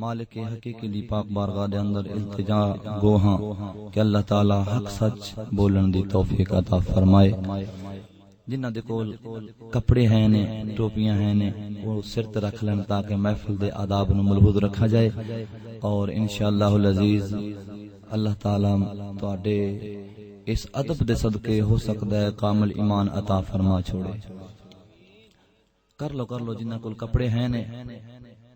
مالک حقیقی دی پاک بارگاہ دے اندر التجا گو ہاں کہ اللہ تعالی حق سچ بولن دی توفیق عطا فرمائے۔ جنہ دے کول کپڑے ہیں نے ٹوپیاں ہیں نے وہ سر تے رکھ لین تاکہ محفل دے آداب نو ملحوظ رکھا جائے، اور انشاءاللہ العزیز اللہ تعالی تواڈے اس ادب دے صدقے ہو سکدا ہے کامل ایمان عطا فرما چھوڑے۔ کر لو جنہ کول کپڑے ہیں نے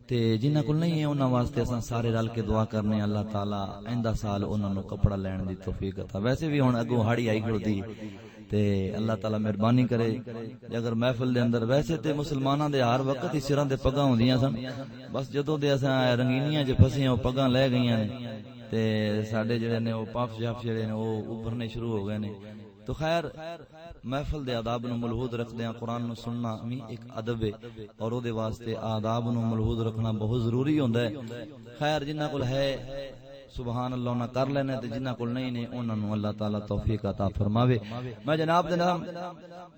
تے جنہ کول نہیں ہے انہاں واسطے اساں سارے رل کے دعا کرنے اللہ تعالی آئندہ سال انہاں نو کپڑا لین دی توفیق عطا۔ ویسے بھی ہن اگوں ہاڑی آئی کھڑی تے اللہ تعالی مہربانی کرے اگر محفل دے اندر ویسے تے مسلماناں دے ہر وقت ہی سراں تے پگاں ہوندیاں سن، بس جدوں دے اساں رنگینیاں جو پھسیاں او پگاں لے گئیاں نے تے ساڈے جڑے نے او پاف جاف جڑے نے او ابھرنے شروع ہو گئے نے۔ تو خیر محفل دے آداب نو ملحوظ رکھدے ہیں، قرآن نو سننا بھی ایک ادب ہے اور او دے واسطے آداب نو ملحوظ رکھنا بہت ضروری ہوندا ہے۔ خیر جنہ کول ہے سبحان اللہ نہ کر لینا تے جنہ کول نہیں نے انہاں نو اللہ تعالی توفیق عطا فرماوے۔ میں جناب دے نام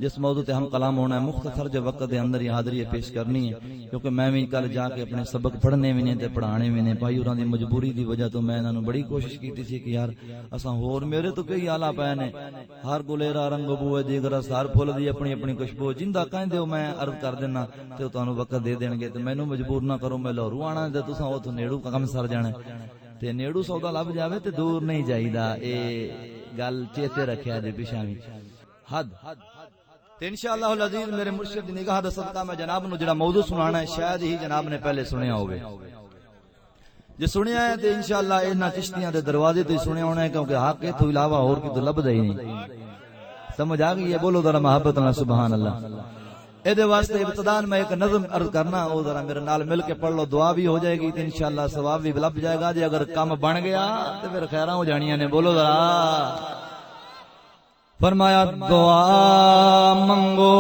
جس موضوع تے ہم کلام ہونا ہے مختصر جو وقت دے اندر ہی حاضری پیش کرنی ہے، کیونکہ میں بھی کل جا کے اپنے سبق پڑھنے بھی نے تے پڑھانے بھی نے۔ بھائی اوراں دی مجبوری دی وجہ تو میں انہاں نو بڑی کوشش کیتی سی کہ یار اساں ہور میرے تو کئی آلا پے نے، ہر گلیرا رنگ بو ہے دیگر سار پھول دی اپنی اپنی خوشبو جندا کہندے ہو میں عرض کر دینا تے تانوں وقت دے دین گے تے مینوں مجبور نہ کرو، میں لاہوروں آنا تے تساں اوتھوں نیڑو کم سر جانا تے نیڑو سودا لب جاوے تے دور نہیں جائیدا۔ اے گل چیتے رکھیا جی پیچھے وی حد تے انشاءاللہ العزیز میرے مرشد دی نگاہ دا صدقہ میں جناب نو جڑا موضوع سنانا ہے شاید ہی جناب نے پہلے سنیا ہوگا، جے سنیا ہے تے انشاءاللہ انہاں چشتیاں دے دروازے تے سنیا ہونا ہے، کیونکہ حق تو علاوہ اور کتے لبدا ہی نہیں۔ سمجھ آ گئی ہے؟ بولو ذرا محبت نال سبحان اللہ۔ اے دے واسطے ابتداء میں ایک نظم عرض کرنا، او ذرا میرے نال مل کے پڑھ لو، دعا بھی ہو جائے گی تے انشاءاللہ ثواب بھی لب جائے گا۔ جے اگر کام بن گیا تے پھر خیراں ہو جانیاں نے۔ بولو ذرا فرمایا دعا منگو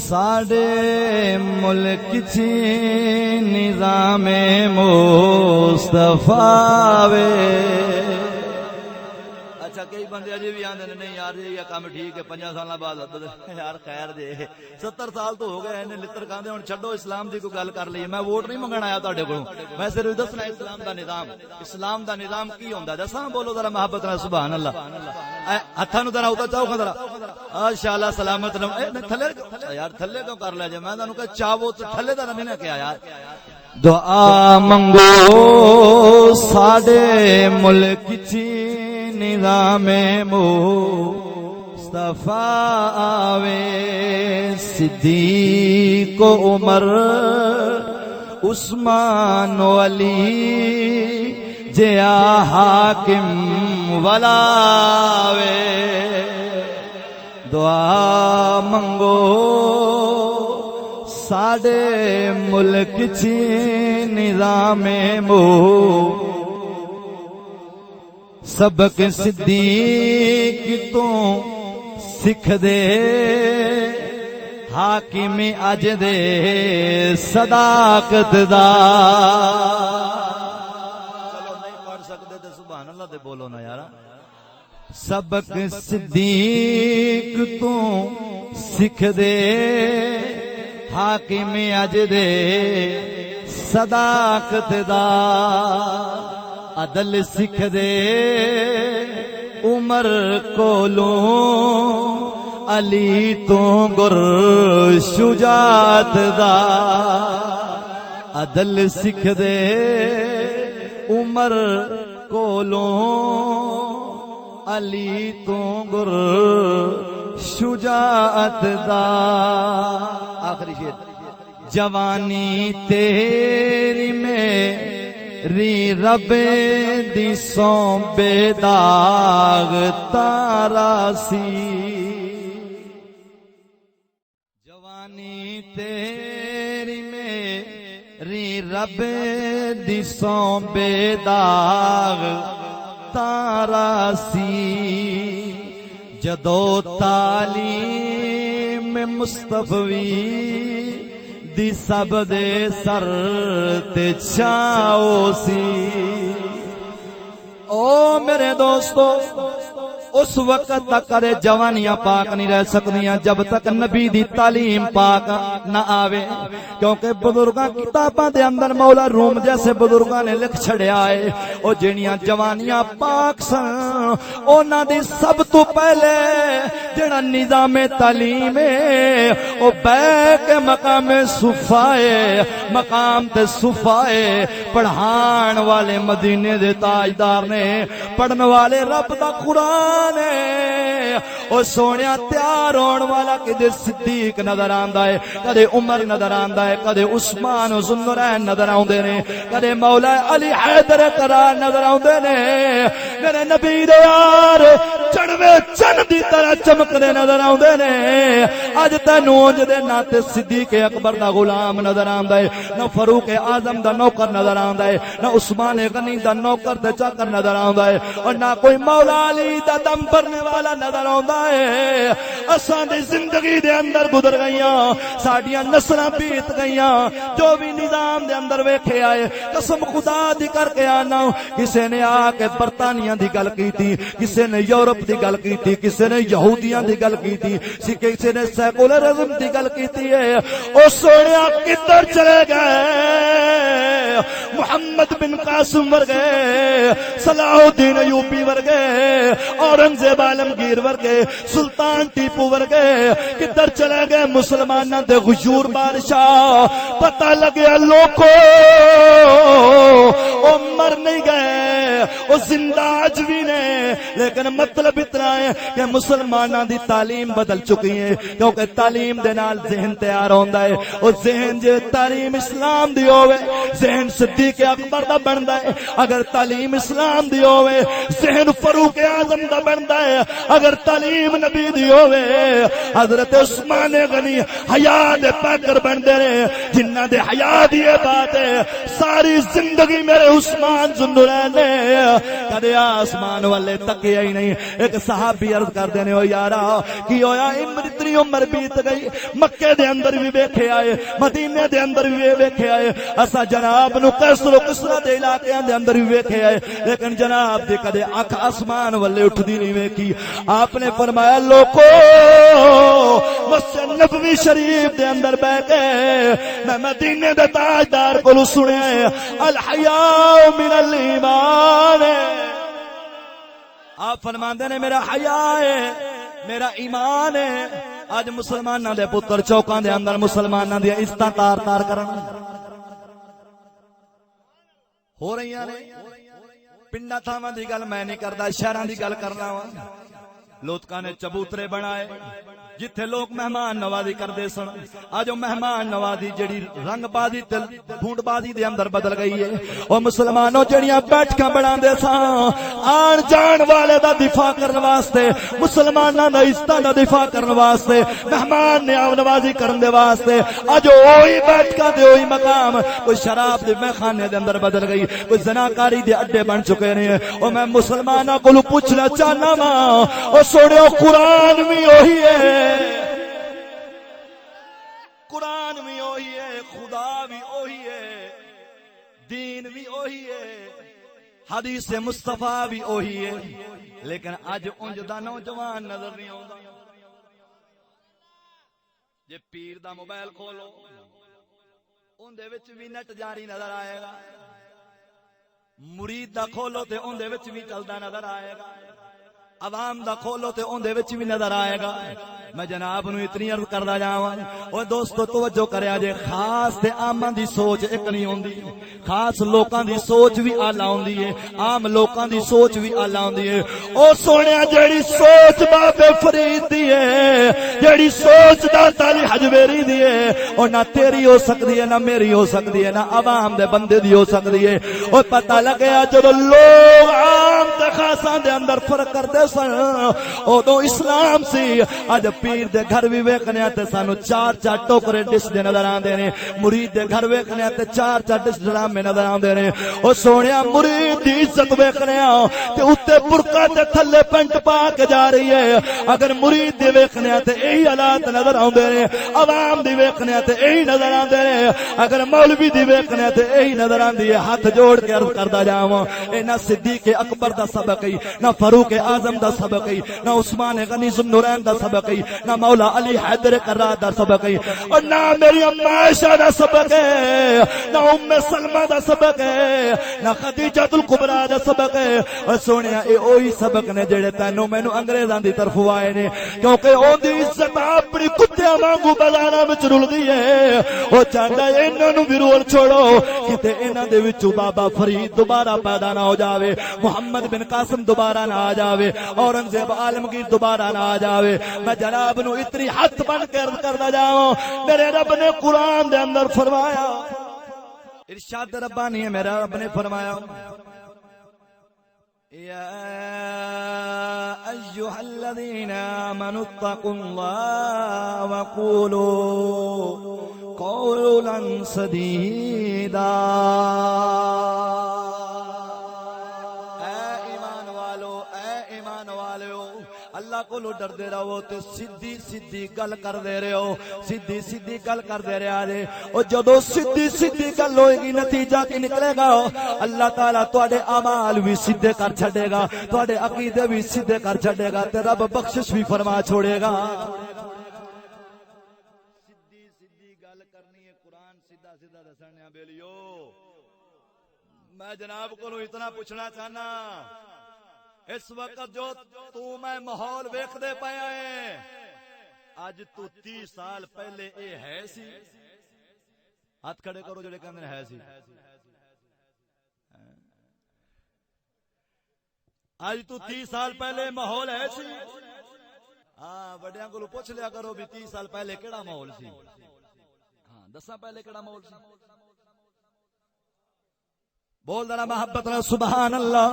ساڈے ملک چی نظام مصطفیٰ وے۔ اچھا کئی بندے اجے بھی آندے نے نہیں یار یہ کام ٹھیک ہے 50 سال بعد یار خیر دے 70 سال تو ہو گئے نے لتر کھاندے ہن چھڈو اسلام دی کوئی گل کر لئی۔ میں ووٹ نہیں منگن آیا تہاڈے کولوں، میں صرف دسنا اسلام دا نظام کی ہوندا دساں۔ بولو ذرا محبت نال سبحان اللہ۔ ہتھاں نوں ذرا اوتا چاہو ذرا ماشاءاللہ سلامت رہو۔ تھلے یار تھلے کیوں کر لیا جے؟ میں تانوں کہ چاہو تے تھلے دا نہیں نہ کیا یار۔ دعا منگو ساڈے ملک چی نظام مصطفیٰ آوے، صدیق و عمر عثمان و علی جیا حاکم ولاوے۔ دعا منگو ساڈے ملک چی نظام سبق صدیق تو سکھ دے حاکم اج دے صداقت دا۔ چلو نہیں پڑھ سکتے تے سبحان اللہ تے بولو نا یار۔ سبق صدیق تو سکھ دے حاکم اج دے صداقت دا، عدل سکھ دے عمر کولوں علی تو گر شجاعت دا، عدل سکھ دے عمر کولوں علی تو گر شجاعت دا۔ آخری شعر جوانی تیری میری رب دی سوں بے داغ تارا سی، جوانی تیری میری رب دی سوں بے داغ تارا سی، جدو تعلیم مصطفی دی سب دے سر تے چھاؤ سی۔ او میرے دوستو اس وقت تک کدے جوانیاں پاک نہیں رہ سکدیاں جب تک نبی دی تعلیم پاک نہ آوے، کیونکہ بزرگاں کتاباں دے اندر مولا روم جیسے بزرگاں نے لکھ چھڑیا ہے او جڑیاں جوانیاں پاک سن انہاں دی سب تو پہلے جڑا نظام تعلیم ہے او بے کے مقام صفائے مقام تے صفائے پڑھان والے مدینے دے تاجدار نے پڑھن والے رب دا قرآن ہے او سونیا تیار ہون والا کدے صدیق نظر آندا ہے کدے عمر نظر آندا ہے کدے عثمان و ذوالنورین نظر آوندے نے کدے مولا علی حیدر کرار نظر آوندے نے میرے نبی دے یار چڑوے چن دی طرح چمکدے نظر آوندے نے اج تینوں دے ناتے صدیق اکبر دا غلام نظر آندا ہے نہ فاروق اعظم دا نوکر نظر آندا ہے نہ عثمان غنی دا نوکر تے چاکر نظر آندا ہے اور نہ کوئی مولا علی دا دم بھرنے والا نظر آندا ہے اساں دی زندگی دے اندر گزر گئیاں ساڈیاں نسلاں بیت گئیاں جو بھی نظام دے اندر ویکھے آئے قسم خدا دی کر کے آنا کسے نے آ کے برطانیہ دی گل کیتی کسے نے یورپ دی گل کیتی کسے نے یہودیاں دی گل کیتی کسے نے سیکولرزم دی گل کیتی ہے او سونیا کدھر چلے گئے محمد بن قاسم ورگے صلاح الدین ایوبی ورگے اورنگزیب عالمگیر ورگے سلطان ٹیپو ورگے کدھر چلے گئے مسلماناں دے غیور بادشاہ پتہ لگیا لوکو او مر نہیں گئے او زندہ آج بھی نے لیکن مطلب اتنا ہے کہ مسلماناں دی تعلیم بدل چکی ہے کیونکہ تعلیم دے نال ذہن تیار ہوندا ہے او ذہن جے تعلیم اسلام دی ہوے ذہن صدیق اکبر دا بندا ہے اگر تعلیم اسلام دی ہوے ذہن فاروق اعظم دا بندا ہے اگر تعلیم نبی دی ہوے حضرت عثمان غنی حیا دے پیکر بندے نے جنہاں دے حیا دی بات ہے ساری زندگی میرے عثمان ذوالنورین نے کدے آسمان والے تکیا ہی نہیں ایک صحابی عرض کردے نے او یارا کی ہویا اتنی عمر بیت گئی مکے دے اندر بھی ویکھے آئے مدینے دے اندر بھی ویکھے آئے اسا جناب نو کسر و کسرا دے علاقیاں دے اندر بھی ویکھے آئے لیکن جناب دے کدے اکھ آسمان والے اٹھدی نہیں ویکھی آپ نے فرمایا لوکو مسجد نبوی شریف دے اندر بیٹھ کے میں مدینے دے تاجدار کولوں سنیا ہے الحیاء من الایمان آپ فرماندے نے میرا حیا ہے میرا ایمان ہے اج مسلماناں دے پتر چوکاں دے اندر مسلماناں دی عزتاں تار تار کرن ہو رہی نے پنڈا تھاواں دی گل میں نہیں کردا شہراں دی گل کرنا وا لوتکاں نے چبوترے بنائے جتھے لوگ مہمان نوازی کردے سن اج مہمان نوازی جڑی رنگ بازی تے پھونڈ بازی دے اندر بدل گئی ہے او مسلمانوں جڑیاں بیٹھکاں بناندے سان آن جان والے دا دفاع کرن واسطے مسلماناں دا عزتاں دا دفاع کرن واسطے مہمان نوازی کرن دے واسطے اج اوہی بیٹھکاں تے اوہی مقام کوئی شراب دے میخانے دے اندر بدل گئی کوئی زناکاری دے اڈے بن چکے نے او میں مسلماناں کولوں پوچھنا چاہنا وا او سوڑیو قرآن بھی اوہی ہے قرآن بھی اوہی ہے خدا بھی اوہی ہے دین بھی اوہی ہے حدیث مصطفیٰ بھی اوہی ہے لیکن اج انج دا نوجوان نظر نہیں آوندا جے پیر دا موبائل کھولو اون دے وچ بھی نیٹ جاری نظر آئے گا مرید دا کھولو تے اون دے وچ بھی چلدا نظر آئے گا عوام دا کھولو تے اون دے وچ بھی نظر آئے گا میں جناب نو اتنی عرض کردا جاواں او دوستو توجہ کریا جے خاص تے عاماں دی سوچ ایک نہیں ہوندی خاص لوکاں دی سوچ بھی اعلی ہوندی ہے عام لوکاں دی سوچ بھی اعلی ہوندی ہے او سونیا جیڑی سوچ بابے فرید دی ہے جیڑی سوچ داتا علی حجویری دی ہے او نہ تیری ہو سکدی ہے نہ میری ہو سکدی ہے نہ عوام دے بندے دی ہو سکدی ہے او پتہ لگیا جدوں لوگ عام تے خاصاں دے اندر فرق کردے سن اودوں اسلام سی اج پیر دے گھر بھی ویکھنے تے سانو چار چار ٹوکرے ڈش دے نظر آندے نے مرید دے گھر ویکھنے تے چار چار ڈش ڈرامے نظر آندے نے او سونیا مرید دی عزت ویکھنے تے اوتے برقع تے تھلے پینٹ پا کے جا رہی ہے اگر مرید دی ویکھنے تے یہی حالات نظر آندے نے عوام دی ویکھنے تے یہی نظر آندے نے اگر مولوی دی ویکھنے تے یہی نظر آندی ہے ہاتھ جوڑ کے عرض کردا جاواں اے نہ صدیق اکبر دا سبق ہے نہ فاروق اعظم دا سبق ہے، نہ عثمان غنی ذوالنورین دا سبق ہے، نہ مولا علی حیدر کرار دا سبق ہے، اور نہ میری اما عائشہ دا سبق ہے، نہ ام سلمہ دا سبق ہے، نہ خدیجہ الکبریٰ دا سبق ہے۔ اور سونیا اے اوہی سبق نے جڑے تینوں مینوں انگریزاں دی طرف آئے نے، کیونکہ اون دی عزت اپنی کتیاں وانگو بازاراں وچ رلدی ہے۔ او چاہندا ہے انہاں نوں بھی رول چھوڑو، کتے انہاں دے وچوں بابا فرید دوبارہ پیدا نہ ہو جاوے، محمد بن قاسم دوبارہ نہ آ جاوے، اورنگزیب عالمگیر دوبارہ نہ آ جاوے۔ میں جناب نو اتنی ہاتھ بن کر کردا جاواں، میرے رب نے قرآن دے اندر فرمایا، ارشاد ربانی ہے میرا رب نے فرمایا، یا ایھا الذین آمنوا اتقوا اللہ وقولوا قولا سدیدا۔ اللہ کو ڈر دے رہو تے سیدھی سیدھی گل کر دے رہے ہو، سیدھی سیدھی گل کر دے رہے آجے، اور جدو سیدھی سیدھی گل ہوئے گی نتیجہ کی نکلے گا، اللہ تعالیٰ تواڈے اعمال بھی سیدھے کر چھڑے گا، تواڈے عقیدے بھی سیدھے کر چھڑے گا، تے رب بخشش بھی فرما چھوڑے گا۔ سیدھی سیدھی گل کرنی ہے، قرآن سیدھا سیدھا دسنا بیلیو۔ میں جناب کو اتنا پوچھنا چاہنا، اس وقت جو تو میں ماحول ویکھ دے پیا ہے، اج تو 30 سال پہلے اے ہے سی؟ ہاتھ کھڑے کرو جڑے کہندے ہے سی۔ اج تو 30 سال پہلے ماحول ہے سی؟ ہاں بڑیاں کو پوچھ لیا کرو بھی 30 سال پہلے کیڑا ماحول سی؟ ہاں دساں پہلے کیڑا ماحول سی؟ بول دینا محبت نال سبحان اللہ۔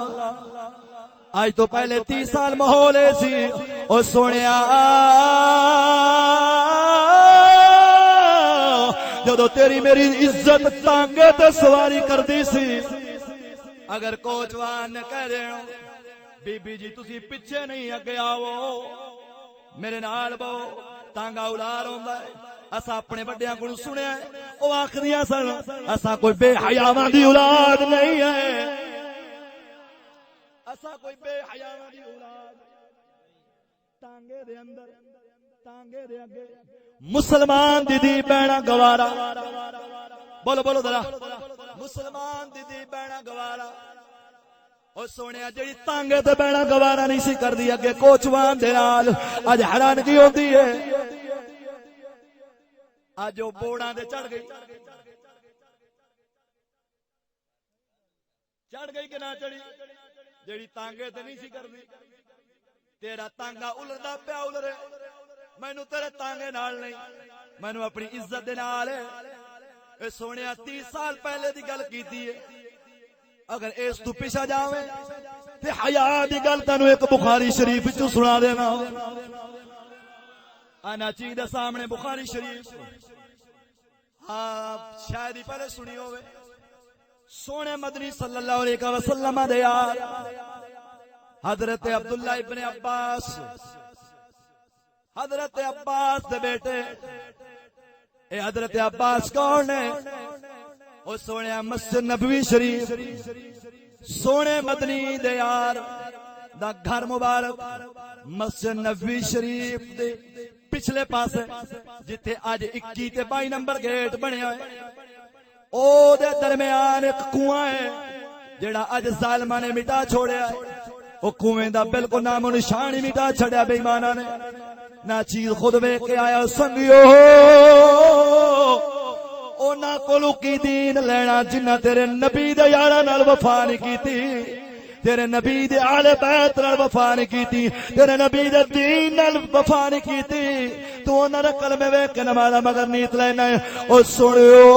آج تو پہلے 30 سال ماحول سی، او سونیا جدو تیری میری عزت ٹانگے تے سواری کردی سی، اگر کوچوان نے کہہ رہے ہو بی بی جی تسی پیچھے نہیں اگے آؤ میرے نال بہو، ٹانگا الار ہوندا ہے۔ اسا اپنے بڑیاں کو سنیا ہے، او آکھدیاں سن اسا کوئی بے حیاواں دی اولاد نہیں ہے، اسا کوئی بے حیاواں دی اولاد، ٹانگے دے اندر ٹانگے دے اگے مسلمان دی دی بہنا گوارا، بولو بولو ذرا، مسلمان دی دی بہنا گوارا۔ او سونیا جڑی ٹانگے تے بہنا گوارا نہیں سی کردی اگے کوچوان دے نال، اج حیرانگی ہوندی ہے، اج او بوڑاں دے چڑھ گئی، چڑھ گئی کہ نہ چڑھی؟ جیڑی تانگے تے نہیں سی کردی، تیرا تانگا الردا پیا الرے، مینوں تیرے تانگے نال نہیں، مینوں اپنی عزت دے نال ہے۔ اے سونیا 30 سال پہلے دی گل کیتی ہے، اگر اس تو پیچھے جاویں تے حیا دی گل تینوں ایک بخاری شریف وچوں سنا دینا۔ انا چیز دے سامنے بخاری شریف، ہاں شاید ہی پہلے سنی ہوئے، سونے مدنی صلی اللہ علیہ وسلم دے یار حضرت عبداللہ ابن عباس، حضرت عباس دے بیٹے، اے حضرت عباس کون ہے؟ او سونے مسجد نبوی شریف، سونے مدنی دے یار دا گھر مبارک مسجد نبوی شریف دے پچھلے پاسے جتھے اج 21 تے 22 نمبر گیٹ بنیا ہے، او دے درمیان ایک کنواں ہے جیڑا اج ظالماں نے مٹا چھوڑیا ہے، او کنویں دا بالکل نام و نشان ہی مٹا چھڑیا بے ایماناں نے۔ نہ چیز خود ویکھ کے آیا سنگیو، اونا کولو کی دین لینا جنہ تیرے نبی دے یاراں نال وفا نہیں کیتی، تیرے نبی دے آل بیت نال وفا نہیں کیتی، تیرے نبی دے دین نال وفا نہیں کیتی، تو انہاں دے کلمے ویکھ کے نماز مگر نیت لینا ہے۔ او سنیو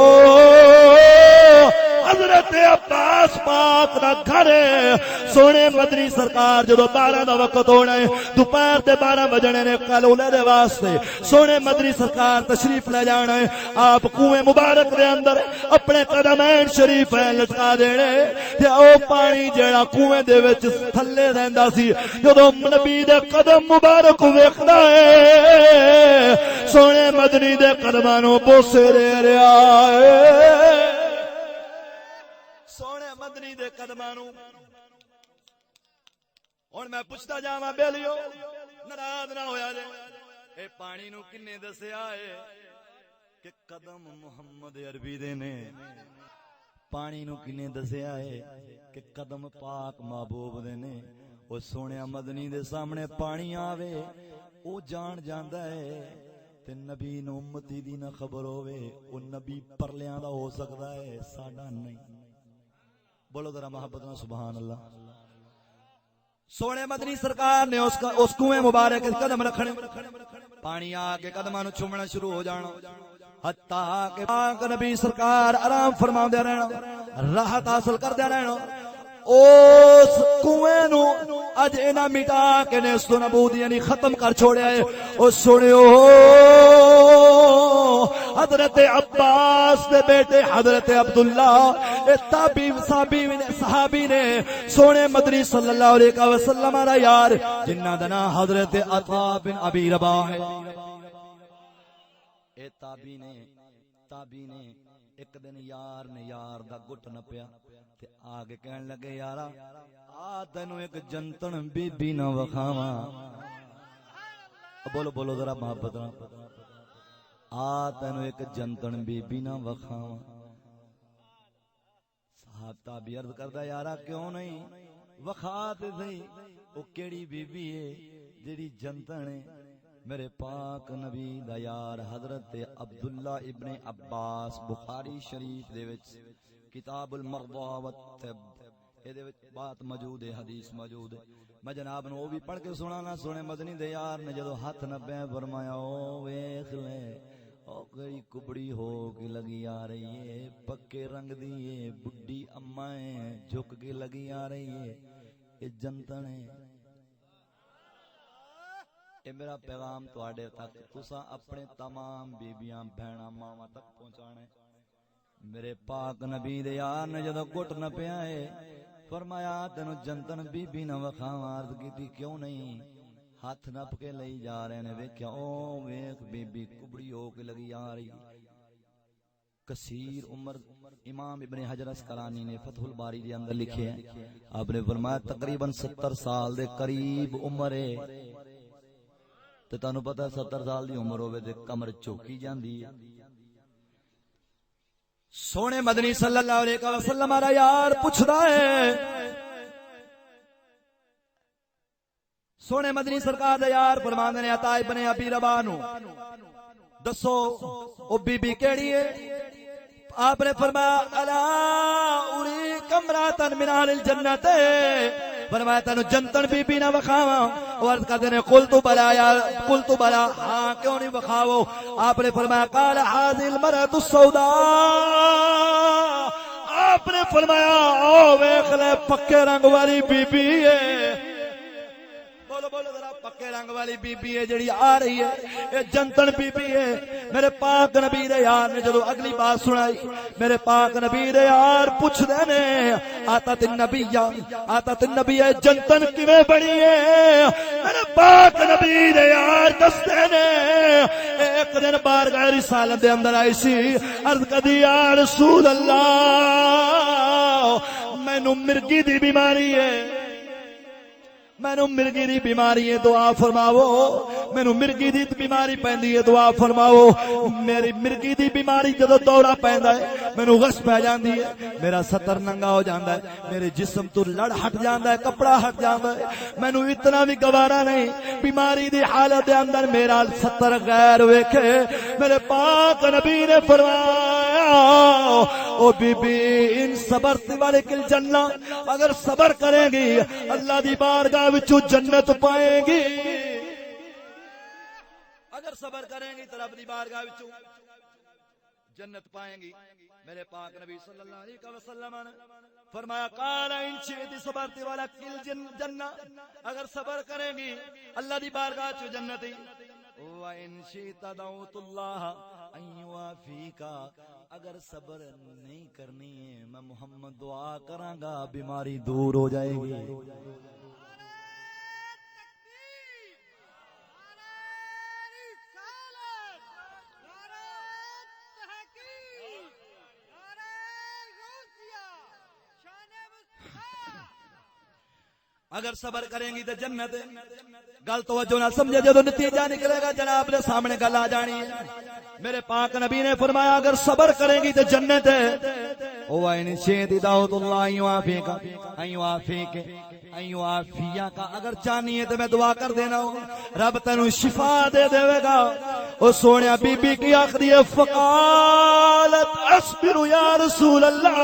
حضرت عباس پاک دا گھر ہے، سونے مدنی سرکار جدو 12 دا وقت ہونا ہے، دوپہر دے 12 بجنے نے کلولے دے واسطے سونے مدنی سرکار تشریف لے جانا ہے، آپ کنویں مبارک دے اندر اپنے قدمین شریف لٹکا دینے، تے او پانی جڑا کنویں دے وچ تھلے رہندا سی، جدو نبی دے قدم مبارک ویکھدا ہے، سونے مدنی دے قدماں نوں بوسے دے رہیا ہے، سونے مدنی دے قدماں نوں ہن میں پوچھتا جاواں بیلیو ناراض نہ ہویا جے اے پانی نو کنے دسیا اے کہ قدم محمد عربی دے نے پانی نو کنے دسیا ہے کہ قدم پاک محبوب دے نے او سونے مدنی دے سامنے پانی آوے او جان جاندا ہے تے نبی نو امتی دی نہ خبر ہوے او نبی پرلیاں دا ہو سکدا ہے ساڈا نہیں بولو ذرا محبت نال سبحان اللہ سونے مدنی سرکار نے اس کنویں مبارک قدم رکھنے پانی آ کے قدماں نو چومنا شروع ہو جانا حتیٰ کہ پاک نبی سرکار آرام فرماندے رہنا راحت حاصل کردے رہنا اس کنویں نو اج انہاں مٹا کے نے اس نبوت یعنی ختم کر چھوڑیا ہے او سنیو حضرت عباس دے بیٹے حضرت عبداللہ اے صحابی نے سونے مدنی صلی اللہ علیہ وسلم را یار جنہ دا نام حضرت عطا بن ابی رباح ہے اے تابی نے ایک دن یار نے یار دا گٹ نپیا تے آگے کہن لگے یارا آ تینو ایک جنتن بی بی نہ وکھاواں بولو بولو ذرا محبت نال آ تینو ایک جنتن بی بی نہ وکھاواں صاحب تابی عرض کردا یارا کیوں نہیں وکھا تے صحیح او کیڑی بی بی ہے جیڑی جنتن ہے میرے پاک نبی دا یار حضرت عبداللہ ابن عباس بخاری شریف دے وچ کتاب المرضى والطب اے دے وچ بات موجود ہے حدیث موجود ہے میں جناب نو بھی پڑھ کے سنانا سونے مدنی دے یار نے جدو ہاتھ نبے فرمایا او ویکھ لے او گئی کبڑی ہو کے لگی آ رہی ہے پکے رنگ دی ہے بڈھی اماں ہے جھک کے لگی آ رہی ہے اے جنتن ہے اے میرا پیغام تواڈے تک تساں اپنے تمام بیبیاں بہناں ماواں تک پہنچانے میرے پاک نبی دے یار نے جدو گھٹ نہ پیا ہے فرمایا تینو جنتن بی بی نہ وکھاواں عرض کیتی کیوں نہیں ہاتھ نپ کے لئی جا رہے نے ویکھیا او ویکھ بی بی کبڑی ہو کے لگی آ رہی کثیر عمر امام ابن حجر اسقلانی نے فتح الباری دے اندر لکھے ہیں آپ نے فرمایا تقریباً 70 سال دے قریب عمر ہے تے تانوں پتہ 70 سال دی عمر ہوے تے کمر چوکی جاندی ہے سونے مدنی صلی اللہ علیہ وسلم ہمارا یار پوچھدا ہے سونے مدنی سرکار دے یار فرماندے نے عطا ابن ابی رباح نو دسو او بی بی کیڑی ہے آپ نے فرمایا الا اری کمراتن من اہل الجنت فرمایا تینو جنتن بی بی نہ وکھاواں عرض کردے نے قلت بلا یا قلت بلا ہاں کیوں نہیں وکھاو آپ نے فرمایا قال هذه المرأة السوداء آپ نے فرمایا او ویکھ لے پکے رنگ والی بی بی ہے بولو بولو ذرا پکے رنگ والی بی بی ہے جڑی آ رہی ہے اے جنتن بی بی ہے میرے پاک نبی دے یار نے جدو اگلی بات سنائی میرے پاک نبی دے یار پوچھ دے نے آتا تن نبی ہے جنتن کیویں بنی ہے میرے پاک نبی دے یار دس دے نے ایک دن بارگاہ رسالت دے اندر آئی سی عرض کردی یا رسول اللہ مینوں مرگی دی بیماری ہے مینوں مرگی دی بیماری ہے دعا فرماؤ مینوں مرگی دی بیماری پیندی ہے دعا فرماؤ میری مرگی دی بیماری جدوں دورہ پیندا ہے مینوں غش پہ جاندی ہے میرا ستر ننگا ہو جاندا ہے میرے جسم تو لڑ ہٹ جاندا ہے کپڑا ہٹ جاندا ہے مینوں اتنا بھی گوارا نہیں بیماری دی حالت دے اندر میرا ستر غیر ویکھے میرے پاک نبی نے فرمایا او بی بی ان صبرت ولکل جنہ اگر صبر کریں گی اللہ دی بارگاہ وچوں جنت پائیں گی اگر صبر کریں گی تو رب دی بارگاہ وچوں جنت پائیں گی میرے پاک نبی صلی اللہ علیہ وسلم نے فرمایا قال ان شئت صبرت ولکل جنہ اگر صبر کریں گی اللہ دی بارگاہ وچوں جنت ہی وَإِن شِئْتَ دَعَوْتُ اللَّهَ أَن يُعَافِيكَ اگر صبر نہیں کرنی ہے میں محمد دعا کراں گا بیماری دور ہو جائے گی اگر صبر کریں گی تو جنت ہے. گل توجہ نہ سمجھے، جدو نتیجہ نکلے گا جناب نے سامنے گل آ جانی ہے. میرے پاک نبی نے فرمایا اگر صبر کریں گی تو جنت ہے. او این شیدی دعوت اللہ ایو آفیکا ایو آفیک ایو آفیہ کا، اگر چاہنی ہے تو میں دعا کر دینا ہوں رب تینوں شفا دے دے گا. او سونیا بی بی کی آخری ہے فقالت اصبر یا رسول اللہ،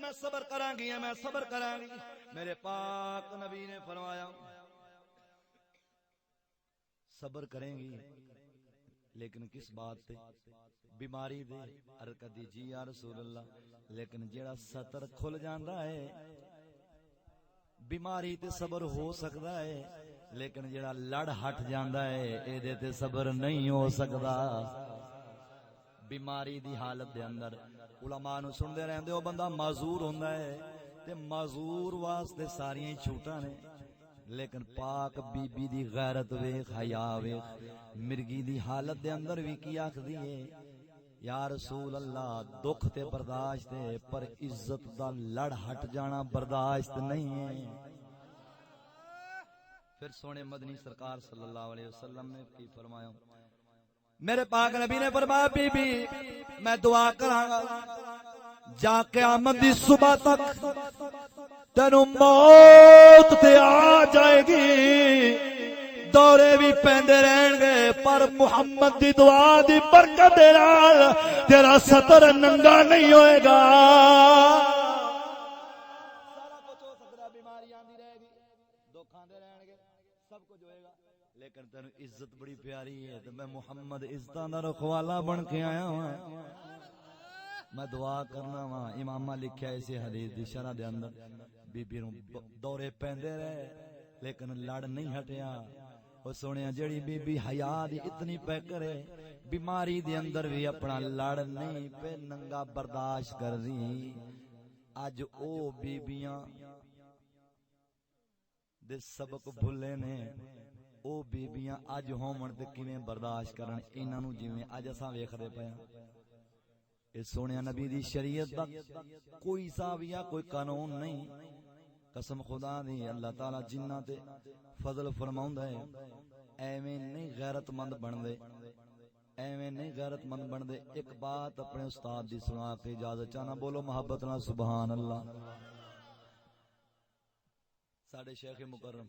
میں صبر کراں گی، میں صبر کراں گی. میرے پاک نبی نے فرمایا صبر کریں گی لیکن کس بات تے؟ بیماری دے. ارکدی جی یا رسول اللہ، لیکن جیڑا سطر کھل جاندا ہے بیماری تے صبر ہو سکدا ہے، لیکن جیڑا لڑ ہٹ جاندا ہے اے دے تے صبر نہیں ہو سکدا. بیماری دی حالت دے اندر علماء نو سن دے رہندے او بندہ معذور ہوندا ہے تے معذور واسطے ساریاں چھوٹاں نے، لیکن پاک بی بی دی غیرت ویکھ، حیا ویکھ، مرگی دی حالت دے اندر وی کی آکھدی ہے یا رسول اللہ دکھ تے برداشت ہے پر عزت دا لڑ ہٹ جانا برداشت نہیں ہے. پھر سونے مدنی سرکار صلی اللہ علیہ وسلم نے کی فرمایا، میرے پاک نبی نے فرمایا بی بی میں دعا کراں گا جا قیامت دی صبح تک تینوں موت تے آ جائے گی، دورے بھی پیندے رہن گے پر محمد دی دعا دی برکت دے نال تیرا سطر ننگا نہیں ہوئے گا. سارا کچھ ہو سکدا، بیماری آندی رہے گی، دکھ آندے رہن گے، سب کچھ ہوئے گا، لیکن تینوں عزت بڑی پیاری ہے تے میں محمد عزتاں دا رکھوالا بن کے آیا ہوں. میں دعا کرنا وا. امامہ لکھیا اسی حدیث دی شرح دے اندر بی بی نو دورے پیندے رہے لیکن لڑ نہیں ہٹیا. او سونیا جڑی بی بی حیا دی اتنی پہ کرے بیماری دے اندر بھی اپنا لڑ نہیں پہ ننگا برداشت کر دی. اج او بیبیاں دے سبق بھلے نے، او بیبیاں اج ہومن تے کیویں برداشت کرن انہاں نوں جویں اج اساں ویکھدے پئے ہاں. اے سونے نبی دی شریعت دا کوئی زاویہ کوئی قانون نہیں. قسم خدا دی اللہ تعالی جنہ تے فضل فرماوندا ہے ایویں نہیں غیرت مند بن دے، ایویں نہیں غیرت مند بن دے. ایک بات اپنے استاد دی سنا کے اجازت چاہنا، بولو محبت نال سبحان اللہ. ساڈے شیخ مکرم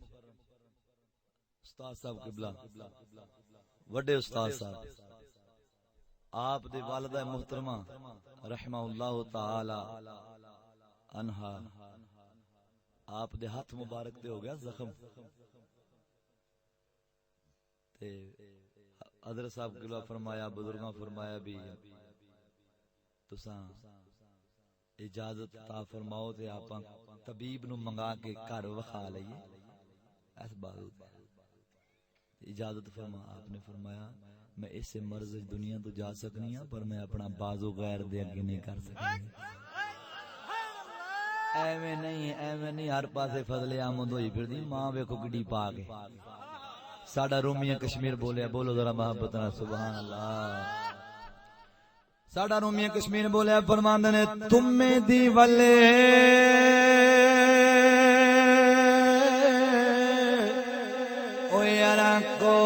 استاد صاحب قبلہ وڈے استاد صاحب آپ دے والدہ محترمہ رحمہ اللہ تعالی عنہا، آپ دے ہاتھ مبارک تے ہو گیا زخم تے حضرت صاحب قبلہ فرمایا، بزرگاں فرمایا بھی تساں اجازت عطا فرماؤ تے آپاں طبیب نو منگا کے گھر وکھا لئیے. اس بات اجازت فرما. آپ نے فرمایا میں اس مرض دنیا تو جا سکنی ہاں پر میں اپنا بازو غیر دے اگے نہیں کر سکنی. ایویں نہیں ہر پاسے فضل آمد ہوئی پھر دی. ماں ویکھو گڈی پا کے ساڈا رومیہ کشمیر بولیا، بولو ذرا محبت نال سبحان اللہ. ساڈا رومیہ کشمیر بولیا فرماندے نے تمے دی ولے او یارا کو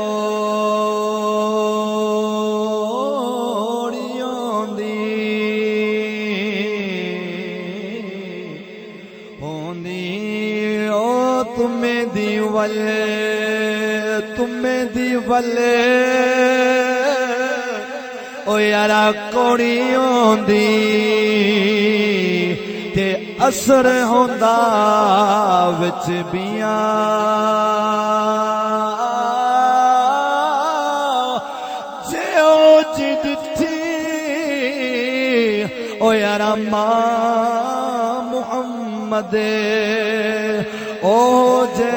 تمہیں دی ولے او یارا کوڑی ہوندی تے اثر ہوندا وچ بیاں جے او جدتی او یارا ماں محمد او جے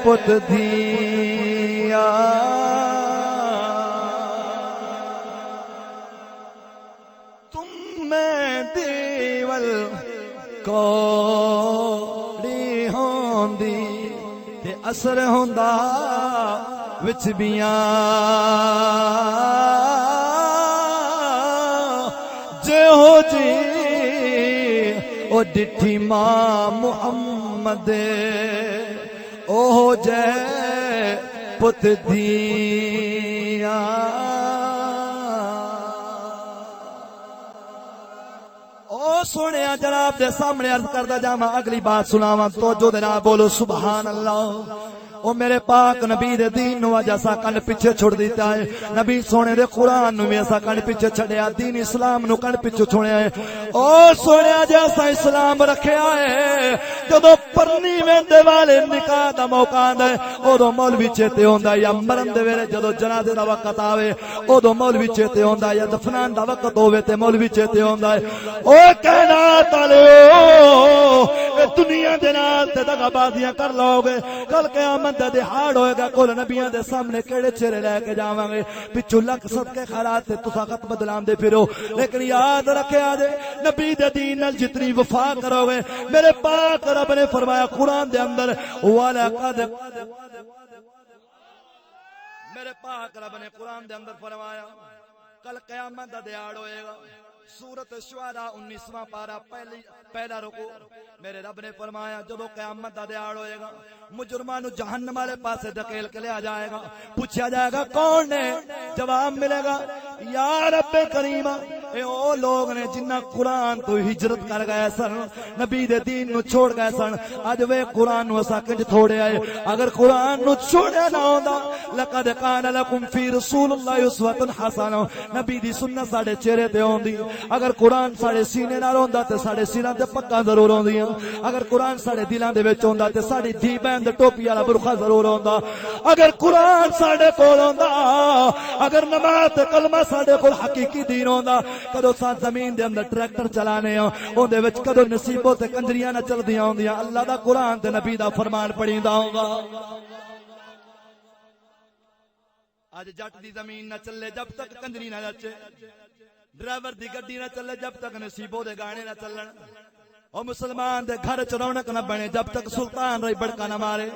پت دیا تم میں دیول کوڑی ہوندی تے اثر ہوندا وچ بیاں جے ہو جی او ڈٹھی ماں محمد او جے پت دیا او سونے جناب دے سامنے عرض کردہ جاواں اگلی بات سناواں توجہ دے نال بولو سبحان اللہ او میرے پاک نبی دے دین نو اج اسا کنڈ پیچھے چھوڑ دیتا ہے نبی سونے دے قرآن نو بھی اسا کنڈ پیچھے چھڑیا دین اسلام نو کنڈ پیچھے چھوڑیا ہے او سونے جیسا اسلام رکھیا ہے جدو پرنی ویندے والے نکاح دا موقع آندا ہے اودوں مولوی چیتے ہوندا یا مرن دے ویلے جدو جنازے دا وقت آوے اودوں مولوی چیتے ہوندا یا دفنان دا وقت ہوے تے مولوی چیتے ہوندا ہے او کائنات والو دنیا دے نال تے دغا بازیاں کر لو گے کل قیامت دا دہاڑ ہوئے گا کل نبیاں دے سامنے کیڑے چہرے لے کے جاواں گے پچھو لک صدقے خیرات تے تساں خط بدلاندے پھرو لیکن یاد رکھیا جے نبی دے دین نال جتنی وفا کرو گے میرے پاک رب نے فرمایا قرآن دے اندر وَلَقَدْ میرے پاک رب نے قرآن دے اندر فرمایا کل قیامت دا دہاڑ ہوئے گا سورت شعراء 19واں پارہ پہلا رکوع میرے رب نے فرمایا جدو قیامت دا دہاڑ ہوئے گا مجرمان نو جہنم والے پاسے دھکیل کے لیا جائے گا پوچھا جائے گا کون نے جواب ملے گا یا رب کریم اے او لوگ نے جنہ قرآن تو ہجرت کر گئے سن نبی دے دین نو چھوڑ گئے سن اج وے قرآن نو اسا کنج تھوڑے آئے اگر قرآن نو چھوڑے نہ ہوندا لقد کان لکم فی رسول اللہ اسوۃ حسنہ نبی دی سنت ساڈے چہرے تے ہوندی اگر قرآن ساڈے سینے نال ہوندا تے ساڈے سیناں تے پگاں ضرور ہوندیاں اگر قرآن ساڈے دلاں دے وچ ہوندا تے ساڈی دھی بہن دے ٹوپی والا برقع ضرور ہوندا اگر قرآن ساڈے کول ہوندا اگر نماز تے کلمہ ساڈے کول حقیقی دین ہوندا کدو سا زمین دے اندر ٹریکٹر چلانے ہاں اون دے وچ کدو نصیبوں تے کنجریاں نہ چلدیاں ہوندیاں اللہ دا قرآن تے نبی دا فرمان پڑھیندا ہوندا اج جٹ دی زمین نہ چلے جب تک کنجری نہ نچے ڈرائیور دی گڈی نہ چلے جب تک نصیبوں دے گانے نہ چلن او مسلمان دے گھر چ رونق نہ بنے جب تک سلطان رہی بڑکا نہ مارے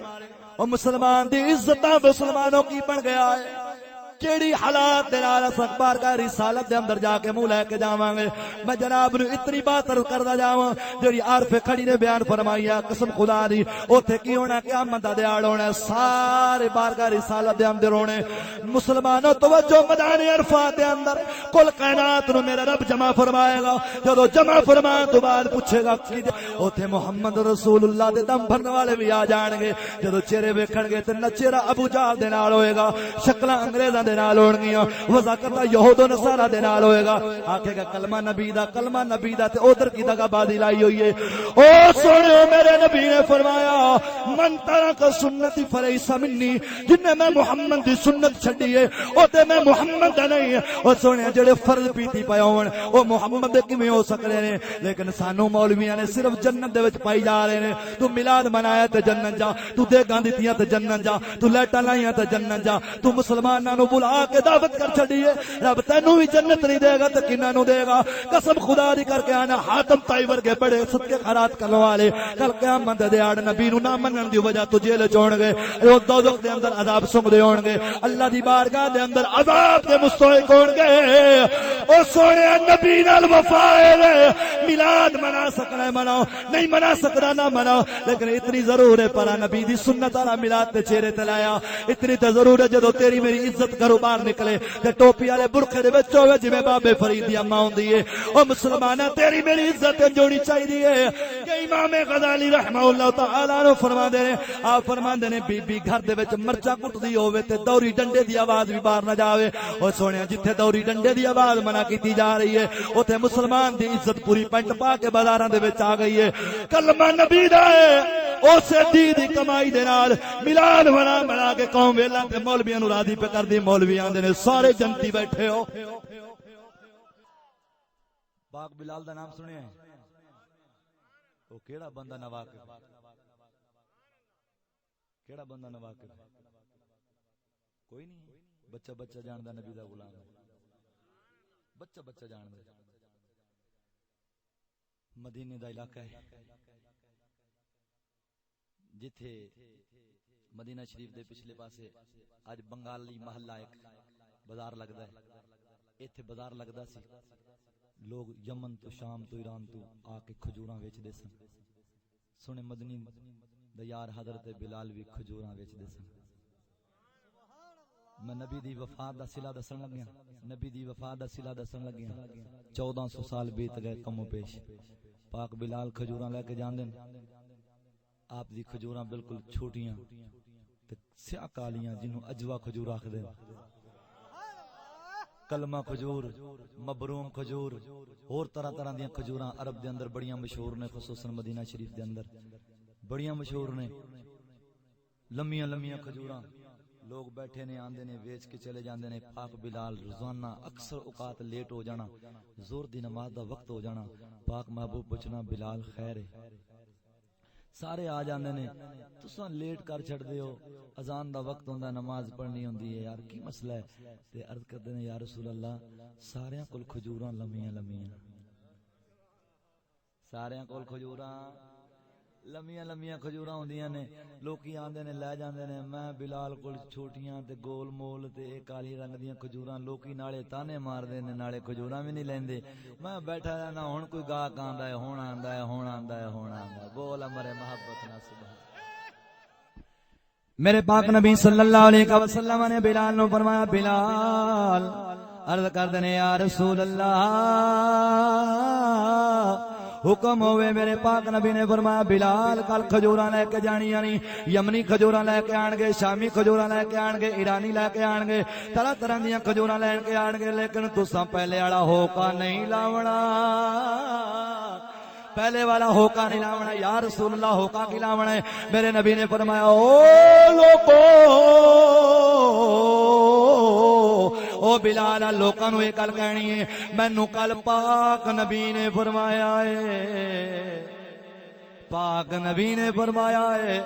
او مسلمان دی عزتاں مسلمانوں کی بن گیا ہے کیڑی حالات دے نال اس اخبار کا رسالت دے اندر جا کے منہ لے کے جاواں گے میں جناب نو اتنی بات عرض کردا جاواں جڑی عارف کھڑی نے بیان فرمائی ہے قسم خدا دی اوتھے کی ہونا قیامت دا دیاڑ ہونا سارے بارگاہ رسالت دے اندر ہونے مسلمانوں توجہ میدان عرفات دے اندر کل کائنات نو میرا رب جمع فرمائے گا جدو جمع فرمان تو بعد پوچھے گا اوتھے محمد رسول اللہ دے دم بھرن والے بھی آ جان گے جدو چہرے ویکھن گے تے نہ چہرہ ابو جہل دے نال ہوئے گا شکلاں انگریزاں دے نال ہون گیاں وضاحت یہود و نصارا دے نال ہوئے گا آکھے گا کلمہ نبی دا تے ادھر کی دگا بازی لائی ہوئی ہے او سنو میرے نبی نے فرمایا من ترک سنتی فلیس منی جن نے میں محمد دی سنت چھڈی ہے او تے میں محمد دا نہیں او سونے جڑے فرض پیتی پے ہون او محمد دے کیویں ہو سکدے نے لیکن سانو مولویاں نے صرف جنت دے وچ پائی جا رہے نے تو میلاد منایا تے جنت جا تو دیگاں دتیاں تے جنت جا تو لائٹاں لائیاں تے جنت جا تو مسلماناں نو بلا کے دعوت کر چھڑی ہے رب تینوں بھی جنت نہیں دے گا تے کناں نو دے گا قسم خدا دی کر کے آنا حاتم طائی ورگے بڑے صدقے خیرات کرن والے کل قیامت دے دیاڑ نبی نو نہ منن دی وجہ تو جیل چون گے او دوزخ دے اندر عذاب سنگدے ہون گے اللہ دی بارگاہ دے اندر عذاب دے مستحق ہون گے او سونے نبی نال وفا ہے میلاد منا سکنا ہے مناؤ نہیں منا سکدا نہ مناؤ لیکن اتنی ضرور ہے پر نبی دی سنت والا میلاد تے چہرے تے لایا اتنی تے ضرور ہے جدو تیری میری عزت کرو باہر نکلے تے ٹوپی والے برقعے دے وچ ہوے جویں بابے فرید دی اماں ہوندی ہے او مسلماناں تیری میری عزت جوڑی چاہیے ہے کہ امام غزالی رحمہ اللہ تعالی نے فرماندے نے آپ فرماندے نے بی بی گھر دے وچ مرچا کٹدی ہوے تے دوری ڈنڈے دی آواز بھی باہر نہ جاوے او سونیا جتھے دوری ڈنڈے دی آواز منع کیتی جا رہی ہے اوتھے مسلمان دی عزت پوری پینٹ پا کے بازاراں دے وچ آ گئی ہے کلمہ نبی دا ہے اسے دی کمائی دے نال میلاد منا کے قوم ویلا تے مولویاں نو راضی پہ کر دی مولوی آندے نے سارے جنتی بیٹھے ہو پاک بلال دا نام سنیا ہے او کیڑا بندہ نواقف کیڑا بندہ نواقف کوئی نہیں بچہ بچہ جاندا نبی دا غلام بچہ بچہ جاندا مدینے دا علاقہ ہے جتھے مدینہ شریف دے پچھلے پاسے اج بنگالی محلہ ایک بازار لگدا ہے ایتھے بازار لگدا سی لوگ یمن تو شام تو ایران تو آ کے کھجوراں ویچدے سن. سنے مدنی دا یار حضرت بلال بھی کھجوراں ویچدے سن. میں نبی دی وفات دا صلہ دسن لگیا. نبی دی وفات دا صلہ دسن لگیا. 1400 سال بیت گئے کم و پیش. پاک بلال کھجوراں لے کے جاندے. آپ دی کھجوراں بالکل چھوٹیاں تے سیاہ کالیاں جنوں اجوا کھجور آکھدے. کلمہ کھجور، مبروم کھجور، اور طرح طرح دیاں کھجوراں عرب دے اندر بڑیاں مشہور نے، خصوصاً مدینہ شریف دے اندر بڑیاں مشہور نے. لمیاں لمیاں کھجوراں لوگ بیٹھے نے آندے نے ویچ کے چلے جاندے نے. پاک بلال روزانہ اکثر اوقات لیٹ ہو جانا، زور دی نماز دا وقت ہو جانا. پاک محبوب پوچھنا بلال خیر ہے؟ سارے آ جاندے نے. تساں لیٹ کر چھڑ دے ہو، اذان دا وقت ہوندا، نماز پڑھنی ہوندی ہے، یار کی مسئلہ ہے؟ تے عرض کردے نے یا رسول اللہ ساریاں کول کھجوراں لمیاں لمیاں، ساریاں کول کھجوراں لمیاں لمیاں کھجوراں ہوندیاں نے. لوکی آندے نے لے جاندے نے. میں بلال کول چھوٹیاں تے گول مول تے کالی رنگ دیاں کھجوراں، لوکی نالے تانے مار دے نے، نالے کھجوراں بھی نہیں لیندے. میں بیٹھا رہنا، ہن کوئی گاہک آندا ہے، ہن آندا ہے، ہن آندا ہے، ہن آندا ہے. بول امرے محبت نہ سبحان. میرے پاک نبی صلی اللہ علیہ وسلم نے بلال نو فرمایا بلال عرض کردے نے یا رسول اللہ حکم ہوئے. میرے پاک نبی نے فرمایا بلال کل کھجوراں لے کے جانیاں نہیں. یمنی کھجوراں لے کے آن گے، شامی کھجوراں لے کے آن گے، ایرانی لے کے آن گے، طرح طرح دیاں کھجوراں لے کے آن گے، لیکن تساں پہلے والا ہوکا نہیں لاونا. پہلے والا ہوکا نہیں لاونا. یا رسول اللہ ہوکا کی لاونا ہے؟ میرے نبی نے فرمایا او لوکو او بلال لوکاں نو یہ گل کہنی ہے. مینوں کل پاک نبی نے فرمایا ہے، پاک نبی نے فرمایا ہے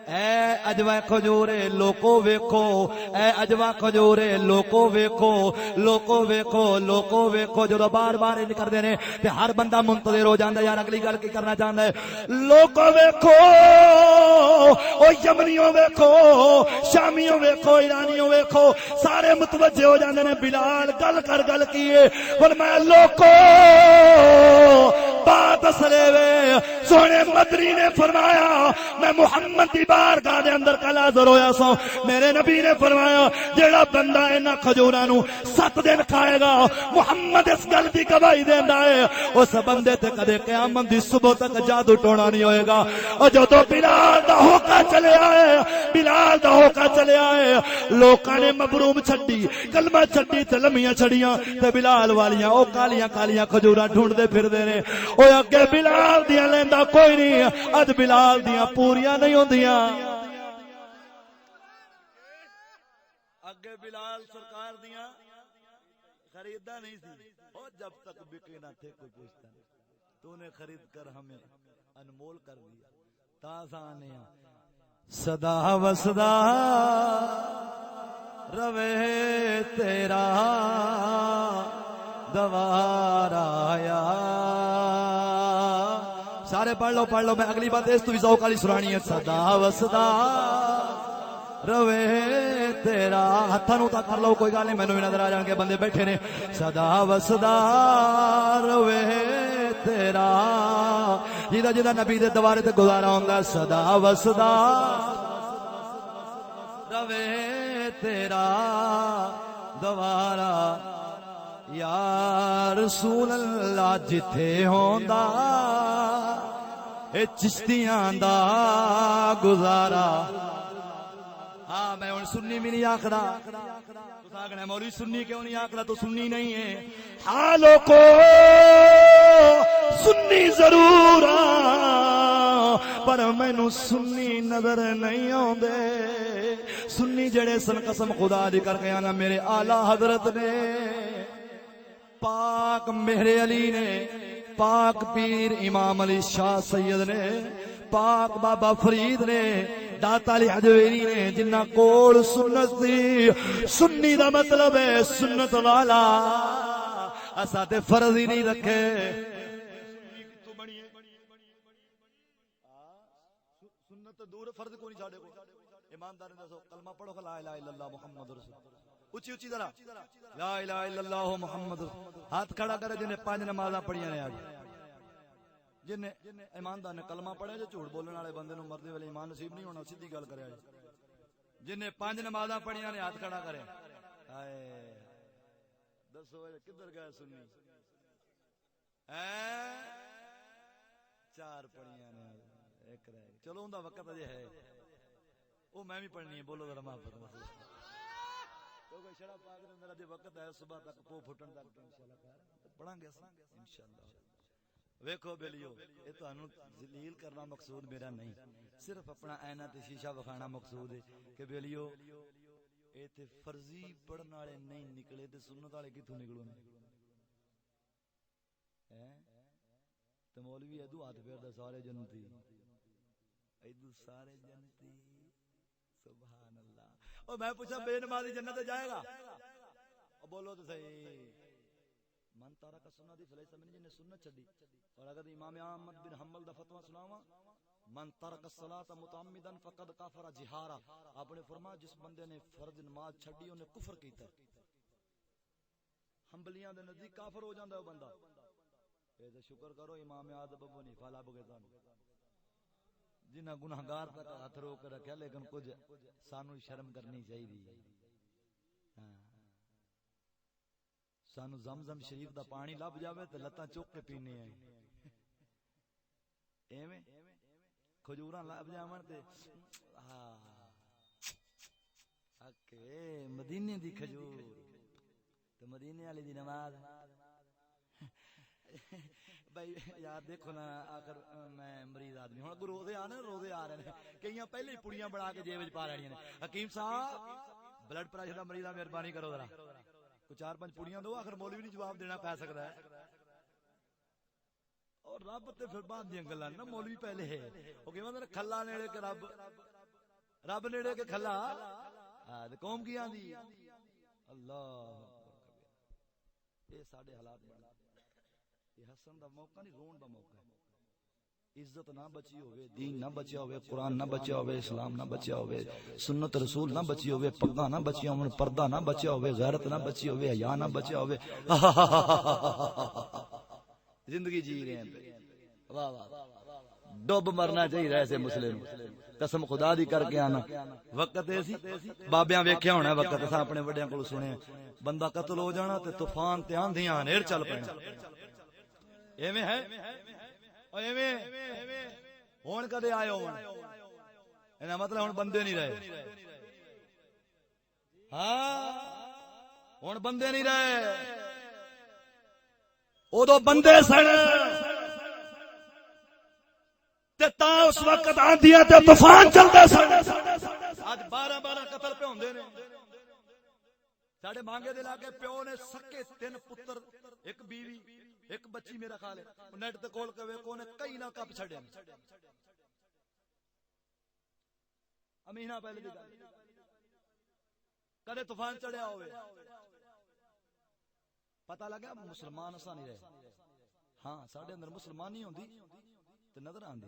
اے اجوا کھجورے لوکو ویکھو، اے اجوا کھجورے لوکو ویکھو، لوکو ویکھو، لوکو ویکھو. جدو بار بار ان کردے نے تے ہر بندہ منتظر ہو جاندا یار اگلی گل کی کرنا چاہندا ہے. لوکو ویکھو او یمنیوں ویکھو، شامیوں ویکھو، ایرانیوں ویکھو، سارے متوجہ ہو جاندے نے بلال گل کیے. فرمایا لوکو بات سلے وے سونے مدنی نے فرمایا میں محمد دی بارگاہ دے اندر کل حاضر ہویا سو. میرے نبی نے فرمایا جیڑا بندہ انہاں کھجوراں نو 7 دن کھائے گا، محمد اس گل دی گواہی دیندا ہے اس بندے تے کدے قیامت دی صبح تک جادو ٹونا نہیں ہوئے گا. اور جدوں بلال دا ہوکا چلے آئے، بلال دا ہوکا چلے آئے، لوکاں نے مبروم چھڈی، کلمہ چھڈی تے لمیاں چھڑیاں تے بلال والیاں او کالیاں کالیاں کھجوراں ڈھونڈدے پھردے نے. او اگے بلال دیاں لیندا کوئی نہیں، اج بلال دیاں پوریاں نہیں ہوندیاں. اگے بلال سرکار دیاں خریدا نہیں سی. او جب تک بکے نہ تھے کوئی پوچھتا نہیں. تو نے خرید کر ہمیں انمول کر دیا. تازانے صدا وسدا روے تیرا دوارا آیا. سارے پڑھ لو میں اگلی بات اس تو بھی ذوق والی سنانی ہے. صدا وسدا روے تیرا. ہتھاں نوں تا کر لو کوئی گل نہیں، مینوں بھی نظر آ جان کے بندے بیٹھے نے. صدا وسدا روے تیرا جیدا جیدا نبی دے دوارے تے گزارا ہوندا. صدا وسدا روے تیرا دوارا یا رسول اللہ جتھے ہوندا اے چشتیاں دا گزارا. ہاں میں ہن سنی بھی نہیں آکھدا. تساں آکھنا مولوی سنی کیوں نہیں آکھدا؟ تو سنی نہیں ہے. ہاں لوکو سنی ضرور پر مینوں سنی نظر نہیں آوندے. سنی جڑے سن قسم خدا دی کر کے آنا میرے اعلی حضرت نے، پاک میرے علی نے، پاک پیر امام علی شاہ سید نے، پاک بابا فرید نے، داتا علی حجویری نے، جنہ کول سنت دی. سنی دا مطلب ہے سنت والا. اسا تے فرض ہی نہیں رکھے. سنت دور فرض کو نہیں ساڈے کو. ایماندار نے دسو کلمہ پڑھو لا الہ الا اللہ محمد رسول. اچھی اچھی ذرا لا الہ الا اللہ محمد ہاتھ کھڑا کرے جنہیں 5 نمازاں پڑھیاں نے آج جن ایماندار نے کلمہ پڑھے جو جھوٹ بولنے والے بندے نو مردے والے ایمان نصیب نہیں ہونا سیدھی گل کرے جن نے 5 نمازاں پڑھیاں نے ہاتھ کھڑا کرے ہائے دسو کدھر گئے سنی 4 پڑھیاں نے ایک رہ گئی چلو اوندا وقت اجے ہے او میں بھی پڑھنی ہے بولو ذرا محبت میں کیونکہ شرع پاک دے اندر اجے وقت ہے صبح تک پو پھٹن تک انشاءاللہ پڑھاں گے انشاءاللہ ویکھو بیلیو اے تانوں ذلیل کرنا مقصود میرا نہیں صرف اپنا آئینہ تے شیشہ وکھانا مقصود ہے کہ بیلیو اے تے فرضی پڑھن والے نہیں نکلے تے سنت والے کتھوں نکلو تے مولوی ادو ہاتھ پھیردا سارے جنتی ادو سارے جنتی سبحان اللہ او میں پوچھا بے نمازی جنت جائے گا او بولو تو صحیح من تارک سنت فلیس من جن نے سنت چھڈی اور اگر امام احمد بن حنبل دا فتوی سناواں من ترک الصلاۃ متعمدا فقد کفر جہارا آپ نے فرمایا جس بندے نے فرض نماز چھڈی انہیں کفر کیتا ہے حنبلیاں دے نزدیک کافر ہو جاندا ہے وہ بندہ اے تے شکر کرو امام اعظم ابو حنیفہ لب گئے سن جنہاں گناہگار تک ہاتھ روک کے رکھیا لیکن کچھ سانو شرم کرنی چاہیے سانو زمزم شریف دا پانی لب جاوے تے لتاں چوک کے پینے ہیں ایویں کھجوراں لب جاون تے اکے مدینے دی کھجور تے مدینے والی دی نماز بھائی یار دیکھو نا آخر میں مریض آدمی ہوں روزے آ رہے ہیں کئی پہلے ہی پڑیاں بنا کے جیب وچ پا رہی ہیں حکیم صاحب بلڈ پریشر دا مریض مہربانی کرو ذرا کو 4-5 پڑیاں دو آخر مولوی نہیں جواب دینا پی سکتا ہے اور رب تے پھر بعد دیاں گلاں نا مولوی پہلے ہے او کہ مطلب کھلا نیڑے کے رب نیڑے کے کھلا تے قوم کی آندی اللہ اے ساڈے حالات بن یہ ہسن دا موقع نہیں رون دا موقع ہے عزت نہ بچی ہوئے دین نہ بچیا ہوئے قرآن نہ بچیا ہوئے اسلام نہ بچیا ہوئے سنت رسول نہ بچی ہوئے پگاں نہ بچیا ہوئے پردہ نہ بچیا ہوئے غیرت نہ بچی ہوئے حیا نہ بچیا ہوئے زندگی جی رہے ہیں واہ واہ ڈوب مرنا چاہیے ایسے مسلم قسم خدا دی کر کے آنا وقت ایسی بابیاں ویکھیا ہونا وقت اساں اپنے وڈیاں کول سنے بندہ قتل ہو جانا تے طوفان تے آندھیاں نیر چل پینا ایویں ہے ایویں ہن کدے آئے ہون اینا مطلب ہن بندے نہیں رہے ہاں ہن بندے نہیں رہے اودو بندے سن تے تا اس وقت آندھیاں تے طوفان چلدے سن اج 12 قتل پہ ہوندے نے ساڈے مانگے دے علاقے پیو نے سکے 3 پتر ایک بیوی ایک بچی میرا خیال ہے نیٹ تے کول کے ویکھو نے کئی نہ کپ چھڈے امینا پہلے دی گل کدے طوفان چڑھیا ہوئے پتہ لگا مسلمان اساں نہیں رہے ہاں ساڈے اندر مسلمانی ہوندی تے نظر آندی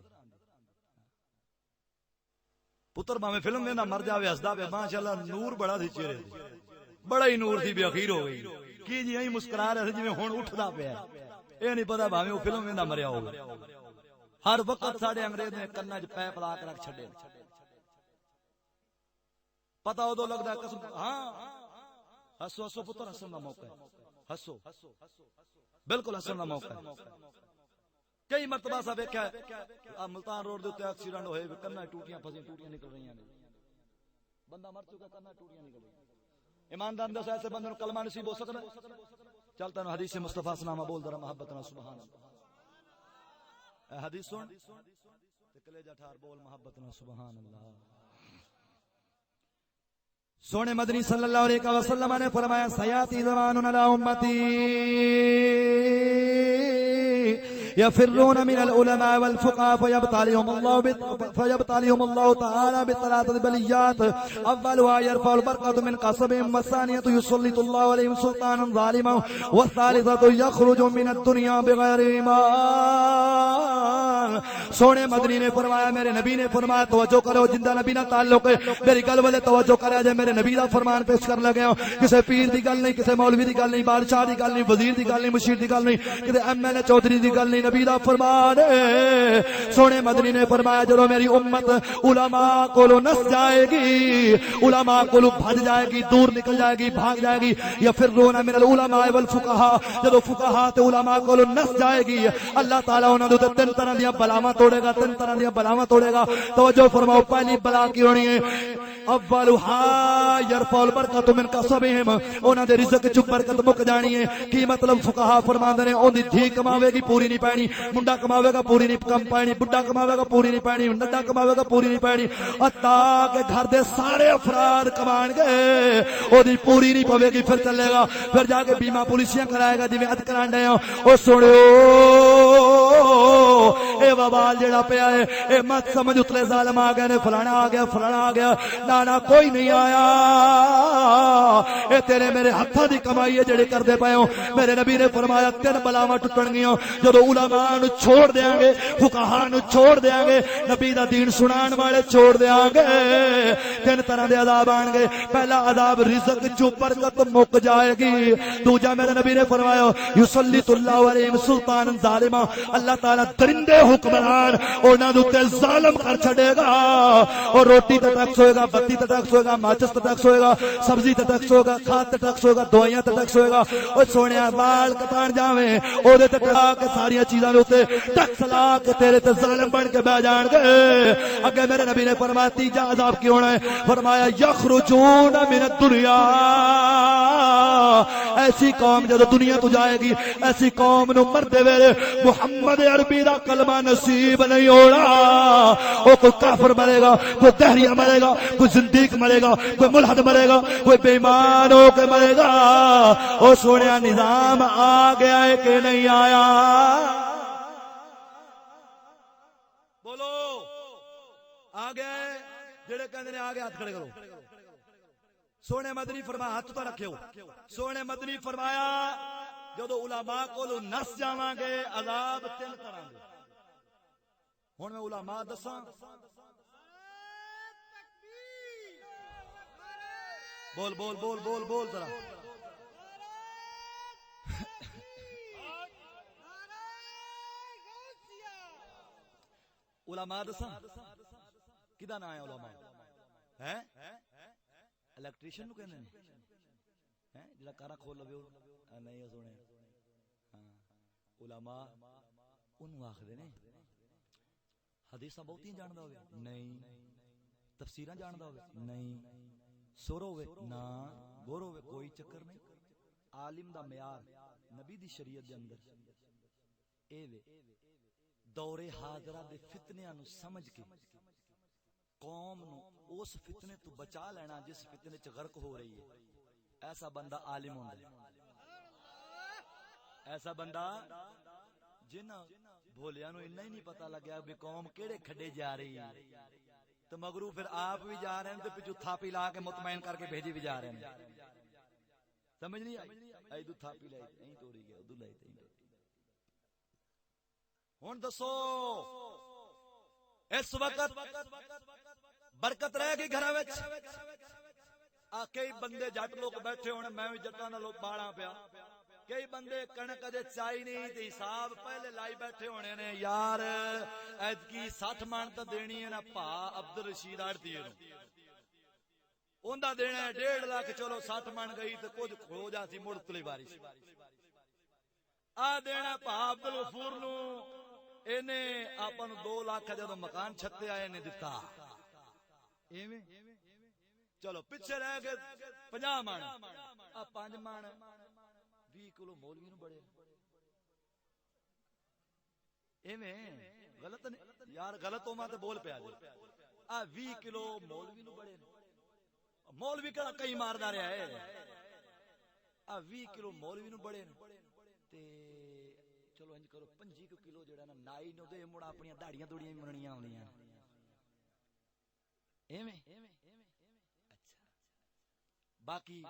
پتر باویں فلم ویندا مر جاوے ہسدا پیا ماشاءاللہ نور بڑا سی چہرے تے بڑا ہی نور سی بے اخیر ہو گئی کی جی ایں مسکرا رہے جویں ہن اٹھدا پیا اے نہیں پتہ بھاویں او فلم ویندا مریا ہوگا ہر وقت ساڈے انگریز نے کنا وچ پیپ لا کے رکھ چھڈے پتہ اودو لگدا قسم ہاں ہسو ہسو پتر ہسن دا موقع ہے ہسو بالکل ہسن دا موقع ہے کئی مرتبہ سا ویکھیا ہے ملتان روڈ دے اوتے ایکسیڈنٹ ہوئے کنا ٹوٹیاں پھسیاں ٹوٹیاں نکل رہی ہیں بندہ مر چکا کنا ٹوٹیاں نکل رہی ایماندار دس ایسے بندے نو کلمہ نصیب ہو سکدا چلتا نو حدیث مصطفیٰ سناما بول ذرا محبت نال سبحان اللہ اے حدیث سن تے کلیجہ ٹھار بول محبت نال سبحان اللہ سونے مدنی صلی اللہ علیہ وسلم نے فرمایا سیاتی زمان علی امتی يفرون من العلماء والفقهاء فيبتليهم الله تعالى بثلاثة بليات أولها يرفع البركة من قصبهم والثانية يسلط الله عليهم سلطانا ظالما والثالثة يخرج من الدنيا بغير ایمان. سونے مدنی نے فرمایا میرے نبی نے فرمایا توجہ کرو جندہ نبی نہ تعلق ہے میری گل والے توجہ کرے جے میرے نبی دا فرمان پیش کر لگے ہو کسے پیر دی گل نہیں کسے مولوی دی گل نہیں بادشاہ دی گل نہیں وزیر دی گل نہیں مشیر دی گل نہیں کسے ایم ایل اے چودھری دی گل نہیں نبی دا فرمان ہے. سونے مدنی نے فرمایا جدو میری امت علماء کولو نس جائے گی علماء کولو بھج جائے گی دور نکل جائے گی بھاگ جائے گی یا پھر رونا من العلماء والفقہاء جدو فقہاء تے علماء کولو نس جائے گی اللہ تعالیٰ انہاں دے تین طرح دیاں بلاواں توڑے گا تین طرح دیاں بلاواں توڑے گا. توجہ فرماؤ پہلی بلا کی ہونی ہے اولھا یرفع البرکۃ من کسبہم انہاں دے رزق چ برکت مک جانی ہے. کی مطلب فقہاء فرماندے نے اون دی دھی کماوے گی پوری نہیں پانی منڈا کماوے گا پوری نہیں کم پانی بڈھا کماوے گا پوری نہیں پانی نڈا کماوے گا پوری نہیں پانی عطا کے گھر دے سارے افراد کمان گے او دی پوری نہیں پوے گی پھر چلے گا پھر جا کے بیمہ پولیسیاں کرائے گا جویں اد کران دے او سنو اے وبال جڑا پیا ہے اے مت سمجھ اتلے ظالم آ گئے نے فلانا آ گیا فلانا آ گیا نانا کوئی نہیں آیا اے تیرے میرے ہتھاں دی کمائی ہے جڑے کردے پئے ہو. میرے نبی نے فرمایا تین بلاواں ٹٹن گیاں جدوں علماء نو چھوڑ دیاں گے فقہاء نو چھوڑ دیاں گے نبی دا دین سنان والے چھوڑ دیاں گے تین طرح دے عذاب آن گے. پہلا عذاب رزق چوں برکت مک جائے گی. دوجا میرے نبی نے فرمایا یسلط اللہ علیہم سلطان ظالما اللہ تعالی درندے حکمران انہاں دے تے ظالم کر چھڑے گا اور روٹی تے ٹیکس ہوئے گا بتی تے ٹیکس ہوئے گا ماچس تے ٹیکس ہوئے گا سبزی تے ٹیکس ہوئے گا کھاد تے ٹیکس ہوئے گا دوائیاں تے ٹیکس ہوئے گا. او سونیا بال کٹان جاویں او دے تے ٹکا کے ساری چیزاں دے اوتے ٹیکس لا کے تیرے تے ظالم بن کے بیٹھ جان گے. اگے میرے نبی نے فرمایا تیجا عذاب کی ہونا ہے فرمایا یخرجون من الدنیا ایسی قوم جدو دنیا تو جائے گی ایسی قوم نو مردے ویلے محمد عربی دا کلمہ نصیب نہیں ہونا. او کوئی کافر مرے گا کوئی دہریہ مرے گا کوئی زندیق مرے گا کوئی ملحد مرے گا کوئی بے ایمان ہو کے مرے گا. او سونیا نظام آ گیا ہے کہ نہیں آیا بولو آ گیا ہے جڑے کہندے نے آ گیا ہاتھ کھڑے کرو. سونے مدنی فرمایا ہاتھ تو رکھو سونے مدنی فرمایا جدو علماء کولو نس جاواں گے عذاب تین طرح دے. ہن میں علماء دساں بول بول بول بول بول ذرا علماء دساں کدا نام ہے علماء ہے الیکٹریشن نو کہندے ہیں جڑا کارا کھول لوے نہیں سونے ہاں علماء اونوں آکھدے نے حدیثاں بہتیاں جاندا ہوے نہیں تفسیراں جاندا ہوے نہیں سر ہوے نا گور ہوے کوئی چکر نہیں. عالم دا معیار نبی دی شریعت دے اندر اے وے دور حاضرہ دے فتنیاں نو سمجھ کے قوم نو اس فتنے تو بچا لینا جس فتنے چ غرق ہو رہی ہے. ایسا بندہ عالم ہوندا ہے. ایسا بندہ جنہ بھولیاں نو اتنا ہی نہیں پتہ لگیا کہ قوم کیڑے کھڈے جا رہی ہے تو مگرو پھر آپ بھی جا رہے ہیں تو پچھو تھاپی لا کے مطمئن کر کے بھیجی بھی جا رہے ہیں. سمجھ نہیں آئی ایدو تھاپی لائی این توڑی گیا ادو لائی تین ہن دسو اس وقت برکت رہ گئی گھراں وچ آ کئی بندے جٹ لوگ بیٹھے ہونے میں بھی جٹاں نال باڑا پیا کئی بندے کنک دے چائی نہیں تے حساب پہلے لائی بیٹھے ہونے نے یار ایت کی 60 من تے دینی ہے نا پا عبد الرشید آڑتی ہے اوندا دینا ہے 1.5 لاکھ چلو 60 من گئی تے کچھ کھو جاسی مڑتلی بارش آ دینا پا عبد الغفور نو اینے آپا نو 2 لاکھ جدو مکان چھتے آئے نے دتا ایویں چلو پیچھے رہ گئے 50 من آ 5 من 20 کلو مولوی نو بڑے ایویں غلط نہیں یار غلط ہو ماں تے بول پیا جی آ 20 کلو مولوی نو بڑے مولوی کڑا کئی ماردا رہیا ہے آ 20 کلو مولوی نو بڑے تے چلو انج کرو 5 کلو جڑا نا نائی نو دے مڑ اپنی داڑیاں دوڑیاں مننیاں ہوندیاں ایویں اچھا باقی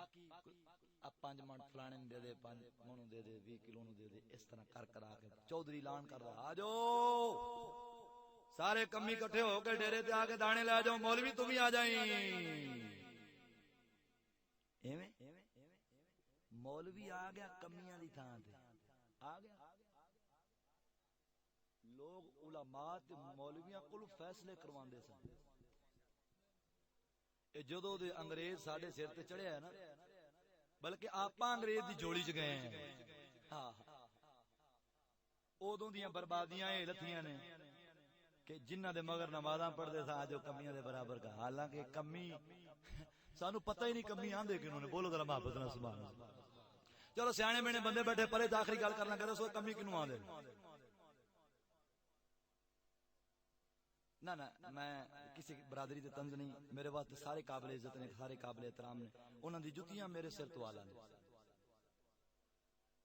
اب 5 من فلانے دے دے 5 من دے دے 20 کلو نو دے دے اس طرح کر کرا کے چودھری اعلان کر رہا آ جاؤ سارے کمی اکٹھے ہو کے ڈیرے تے آ کے دانے لے جاؤ مولوی تم ہی آ جائیں ایویں مولوی آ گیا کمیاں دی تھاں تے آ گیا لوگ علماء تے مولویاں کول فیصلے کرواندے سن اے جدوں دے انگریز ساڈے سر تے چڑھیا ہے نا بلکہ آپاں انگریز دی جوڑی چ گئے ہیں ہاں اودوں دیاں بربادیاں اے لتھیاں نے کہ جنہ دے مگر نمازاں پڑھدے سا جو کمیاں دے برابر کا حالانکہ کمی سانو پتہ ہی نہیں کمی آندے کہ انہوں نے بولو ذرا محبت نال سبحان اللہ چلو سیانے مینے بندے بیٹھے پرے تے آخری گل کرنا کہ سو کمی کینوں آندے نہ میں کسی برادری تے طنز نہیں میرے واسطے سارے قابل عزت نے سارے قابل احترام نے انہاں دی جتیاں میرے سر تو آلا نے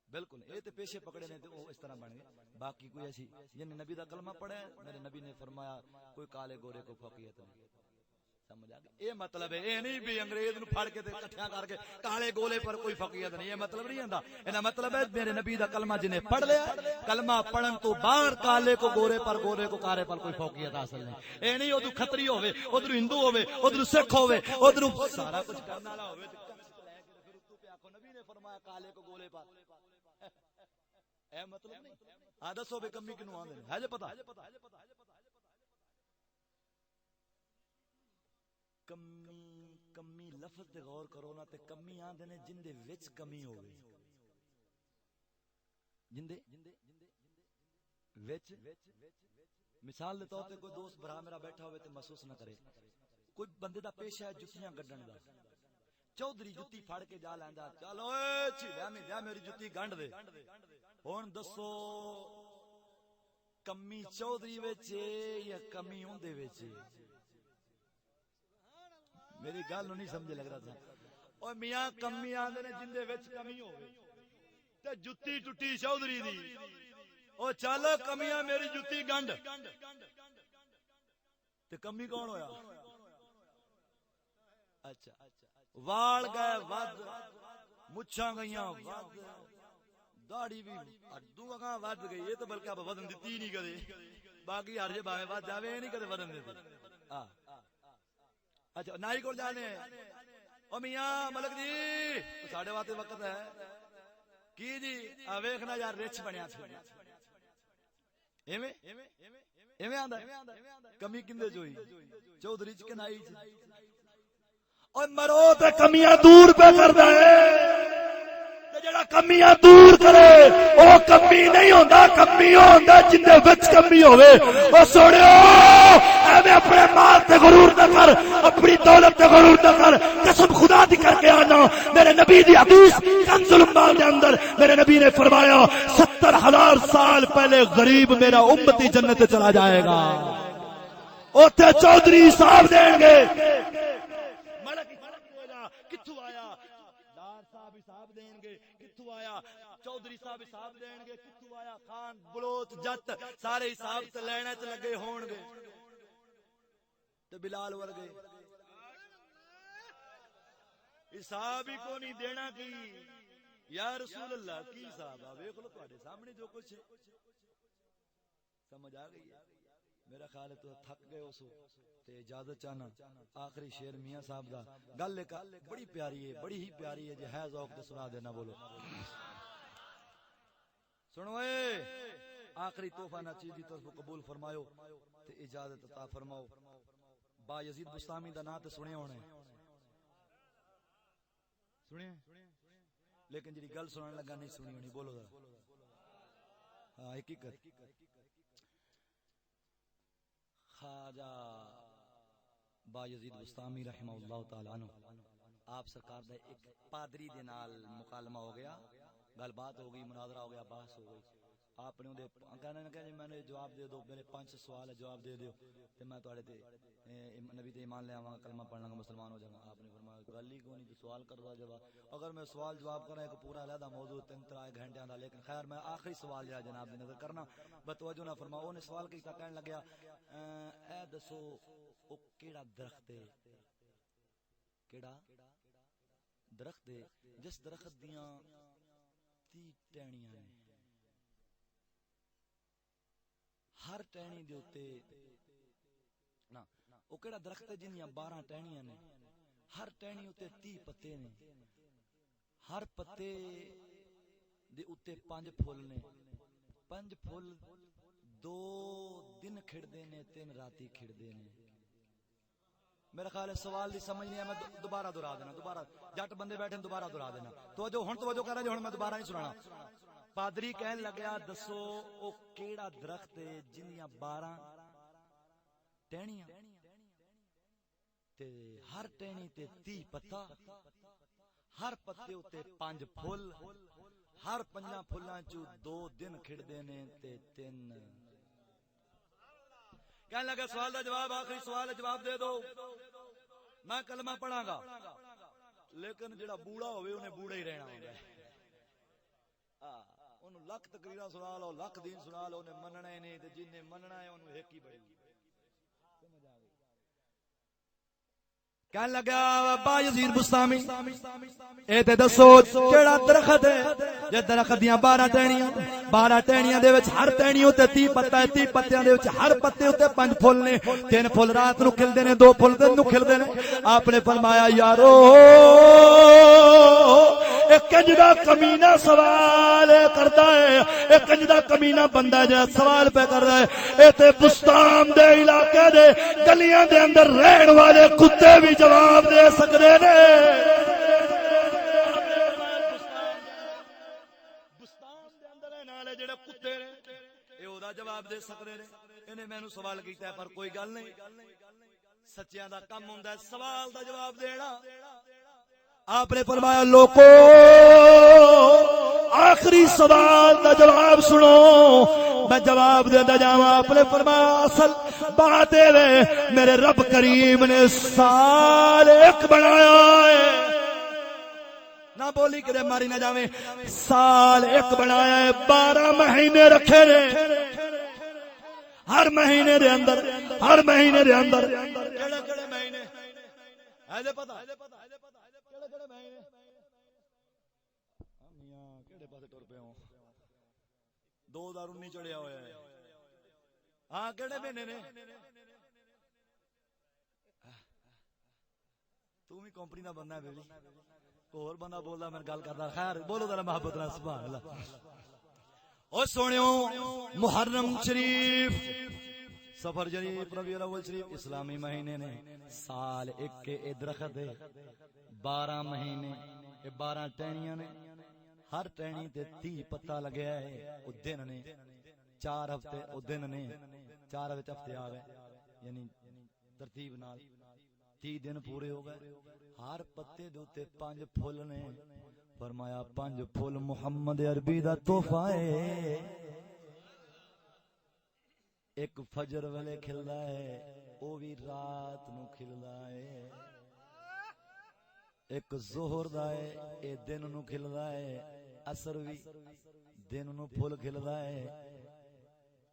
بالکل اے تے پیشے پکڑے نے تے او اس طرح بن گئے باقی کوئی ایسی جن نبی دا کلمہ پڑھا ہے میرے نبی نے فرمایا کوئی کالے گورے کو فوقیت نہیں سمجھ آ گئی اے مطلب ہے اے نہیں بھی انگریز نو پھڑ کے تے اکٹھیاں کر کے کالے گولے پر کوئی فوقیت نہیں یہ مطلب نہیں ہوندا اے مطلب ہے میرے نبی دا کلمہ جنے پڑھ لیا کلمہ پڑھن تو بعد کالے کو گورے کو کارے پر کوئی فوقیت حاصل نہیں اے نہیں اودو کھتری ہوے ادھر ہندو ہوے ادھر سکھ ہوے ادھر سارا کچھ کرنے والا ہوے تے پھر تو پہ آکھو نبی نے فرمایا کالے کو گولے پر اے مطلب نہیں آ دسو بے کمی کینوں آندے ہے جے پتہ کمی لفظ تے غور کرو نا تے کمی آندے نے جن دے وچ کمی ہوے جن دے وچ مثال دے طور تے کوئی دوست بھرا میرا بیٹھا ہوے تے محسوس نہ کرے کوئی بندے دا پیشہ ہے جتیاں گڈن دا چودھری جتی پھڑ کے جا لیندا چلو اے چھڑا میں جا میری جتی گنڈ دے ہن دسو کمی چودھری وچ یا کمی اوندے وچ میری گل نہیں سمجھ لگ رہا تھا او میاں کمی آندے نے جن دے وچ کمی ہوے تے جُتی ٹٹی چودھری دی او چل کمیاں میری جُتی گنڈ تے کمی کون ہویا اچھا وال گئے ود مچھاں گئیاں ود داڑھی بھی اڈوں اگاں ود گئی یہ تو بلکہ اب وزن دتی نہیں کدے باقی ہر جے باویں ود جاوے نہیں کدے وزن دیتی ہاں اچھا نائی کول جانے او میاں ملک جی ساڈے واسطے وقت ہے کی جی آ ویکھنا یار رچ بنیا تھا ایویں ایویں آندا کمی کندے چ ہوئی چودھری چ کنائی چ او مرو تے کمیاں دور پہ کردا ہے تے جڑا کمیاں دور کرے او کمی نہیں ہوندا کمی ہوندا جن دے وچ کمی ہوے او سوڑیو ایویں اپنے مال تے غرور نہ کر اپنی دولت تے غرور نہ کر قسم خدا دی کر کے آنا میرے نبی دی حدیث کنز المال دے اندر میرے نبی نے فرمایا 70,000 سال پہلے غریب میرا امتی جنت چلا جائے گا اوتھے چودھری صاحب دیں گے کتھوں آیا دار صاحب حساب دیں گے کتھوں آیا چودھری صاحب حساب دیں گے کتھوں آیا خان بلوچ جٹ سارے حساب تے لینے تے لگے ہون گے تے بلال ورگے حساب ہی کو نہیں دینا کی یا رسول اللہ کی حساب آ ویکھ لو تواڈے سامنے جو کچھ سمجھ آ گئی ہے میرا خیال ہے تو تھک گئے ہو تے اجازت چاہنا آخری شعر میاں صاحب دا گل ایک بڑی پیاری ہے بڑی ہی پیاری ہے جے ہے ذوق تے سنا دینا بولو سنو اے آخری تحفہ ناچیز دی طرف قبول فرمایو تے اجازت عطا فرماؤ با یزید بستامی دا نام تے سنے ہونے سنے لیکن جڑی گل سنن لگا نہیں سنی ہونی بولو ذرا ہاں حقیقت خواجہ با یزید بستامی رحمہ اللہ تعالی عنہ آپ سرکار دا ایک پادری دے نال مکالمہ ہو گیا گل بات ہو گئی مناظرہ ہو گیا بحث ہو گئی آپ نے کہنا کہ جی میں نے جواب دے دو، میرے 5 سوال ہے جواب دے دیو تے میں تواڈے تے نبی تے ایمان لے آواں، کلمہ پڑھنا گا، مسلمان ہو جاواں. آپ نے فرمایا گل ہی کوئی نہیں، تو سوال کردا جواب. اگر میں سوال جواب کراں ایک پورا علیحدہ موضوع 3 گھنٹیاں دا، لیکن خیر میں آخری سوال جا جناب دی نظر کرنا بتوجہ نہ فرما. اونے سوال کیتا، کہن لگیا اے دسو او کیڑا درخت ہے، کیڑا درخت ہے جس درخت دیاں 30 ٹہنیاں نے، ہر ٹہنی دے اوتے نا، او کیڑا درخت ہے جنیاں 12 ٹہنیاں نے، ہر ٹہنی اوتے 30 پتے نے، ہر پتے دے اوتے 5 پھل نے، 5 پھل 2 دن کھڑدے نے 3 راتی کھڑدے نے. میرا خیال ہے سوال دی سمجھ نہیں ہے، میں دوبارہ دہرا دینا، دوبارہ جٹ بندے بیٹھے دوبارہ دہرا دینا. توجہ کر رہا جی، ہن میں دوبارہ نہیں سنانا. پادری کہن لگیا دسو او کیڑا درخت ہے جنیاں 12 ٹہنیاں تے ہر ٹہنی تے 30 پتا، ہر پتے اتے 5 پھل، ہر 5 پھلاں چوں 2 دن کھڑدے نے تے 3. کہنے لگا سوال دا جواب، آخری سوال جواب دے دو، میں کلمہ پڑھاں گا، لیکن جڑا بوڑھا ہوئے انہیں بوڑھا ہی رہنا ہوگا. انہوں لکھ تقریرہ سنا لو، لکھ دین سنا لو، انہیں مننا ہی نہیں، جن نے مننا ہے انہوں ایک ہی بڑی. کہنے لگا با یزید بستامی اے تے دسو کیڑا درخت ہے جے درخت دیاں 12 ٹہنیاں، 12 ٹہنیاں دے وچ ہر ٹہنی اُتے 30 پتا ہے، 30 پتیاں دے وچ ہر پتے اُتے 5 پھل نے، 3 پھل رات نو کھلدے نے، 2 پھل دن نو کھلدے نے. آپ نے فرمایا یارو اے کنجدا کمینہ سوال کردا ہے، اے کنجدا کمینہ بندہ جڑا سوال پہ کر رہا ہے، اے تے بستان دے علاقے دے گلیاں دے اندر رہن والے کتے بھی جواب دے سکدے نے. بستان دے اندر رہن والے جڑے کتے نے اے او دا جواب دے سکدے نے. انہیں مینوں سوال کیتا ہے پر کوئی گل نہیں، سچیاں دا کم ہوندا ہے سوال دا جواب دینا. آپ نے فرمایا لوکو آخری سوال دا جواب سنو، میں جواب دے جاواں. آپ نے فرمایا اصل بات ہے میرے رب کریم نے سال 1 بنایا ہے، نہ بولی کرے ماری نہ جاویں، سال 1 بنایا ہے، 12 مہینے رکھے نے، ہر مہینے دے اندر کیڑے مہینے ایسے پتہ کیڑے مہینے میاں کیڑے پاسے ٹر پے ہو، 2019 چڑھیا ہوا ہے. ہاں کیڑے مہینے نے؟ تو بھی کمپنی دا بندہ ہے بیلی، کوئی اور بندہ بولدا میں گل کردا. خیر بولو ذرا محبت نال سبحان اللہ. او سونیو محرم شریف، سفر شریف، ربیع الاول شریف اسلامی مہینے نے. سال 1 کے اے درخت ہے، 12 مہینے، اے 12 ٹہنیاں نے، ہر ٹہنی تے 30 پتا لگیا ہے. او دن نے 4 ہفتے، او دن نے 4 وچ ہفتے آ گئے، یعنی ترتیب نال 30 دن پورے ہو گئے. ہر پتے دے اوتے 5 پھل نے. فرمایا 5 پھل محمد عربی دا تحفہ ہے. ایک فجر ویلے کھلدا ہے، او بھی رات نو کھلدا ہے. ایک ظہر دا ہے، اے دن نو کھلدا ہے. عصر بھی دن نو پھل کھلدا ہے.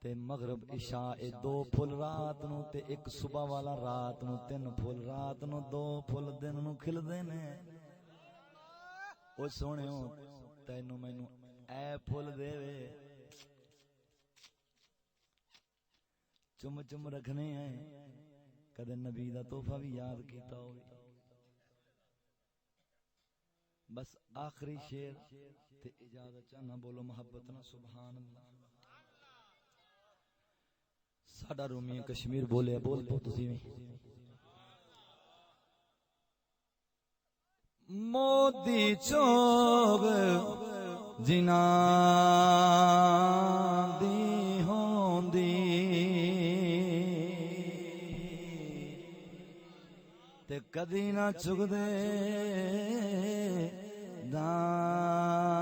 تے مغرب عشاء اے 2 پھل رات نو، تے ایک صبح والا رات نو. 3 پھل رات نو، 2 پھل دن نو کھلدے نے. او سونےو تینو مینوں اے پھل دے وے چم رکھنے ہیں، کدے نبی دا تحفہ بھی یاد کیتا ہوئے. بس آخری شعر تے اجازت چاہنا، بولو محبت نہ سبحان اللہ. ساڈا رومی کشمیر بولے بول پو تسی وی. موتی چوگ جنا دی ہوندی تے کدی نہ چگدے دانے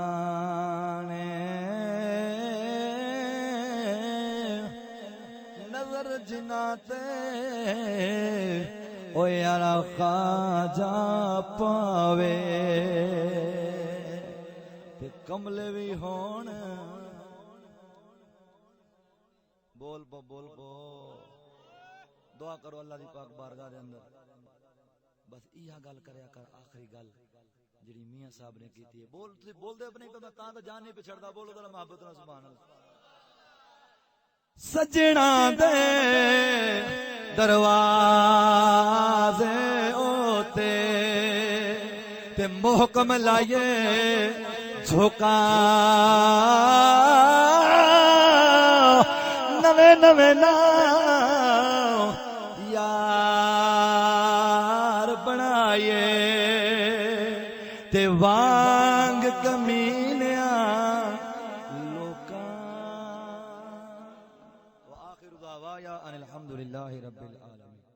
سجنا تے او یارا خواجہ پاوے تے کملے بھی ہون بول پو دعا کرو اللہ دی پاک بارگاہ دے اندر بس یہ گل کریا کر آخری گل جڑی میاں صاحب نے کیتی ہے بول دے اپنے کو تاں تے جان نہیں پچھڑدا بولو ذرا محبت نال سبحان اللہ سجنا دے دروازے اوتے تے محکم لائے جھکا نویں یار بنائے تے وانگ کمینیاں لوکاں وآخر دعوایا ان الحمدللہ رب العالمین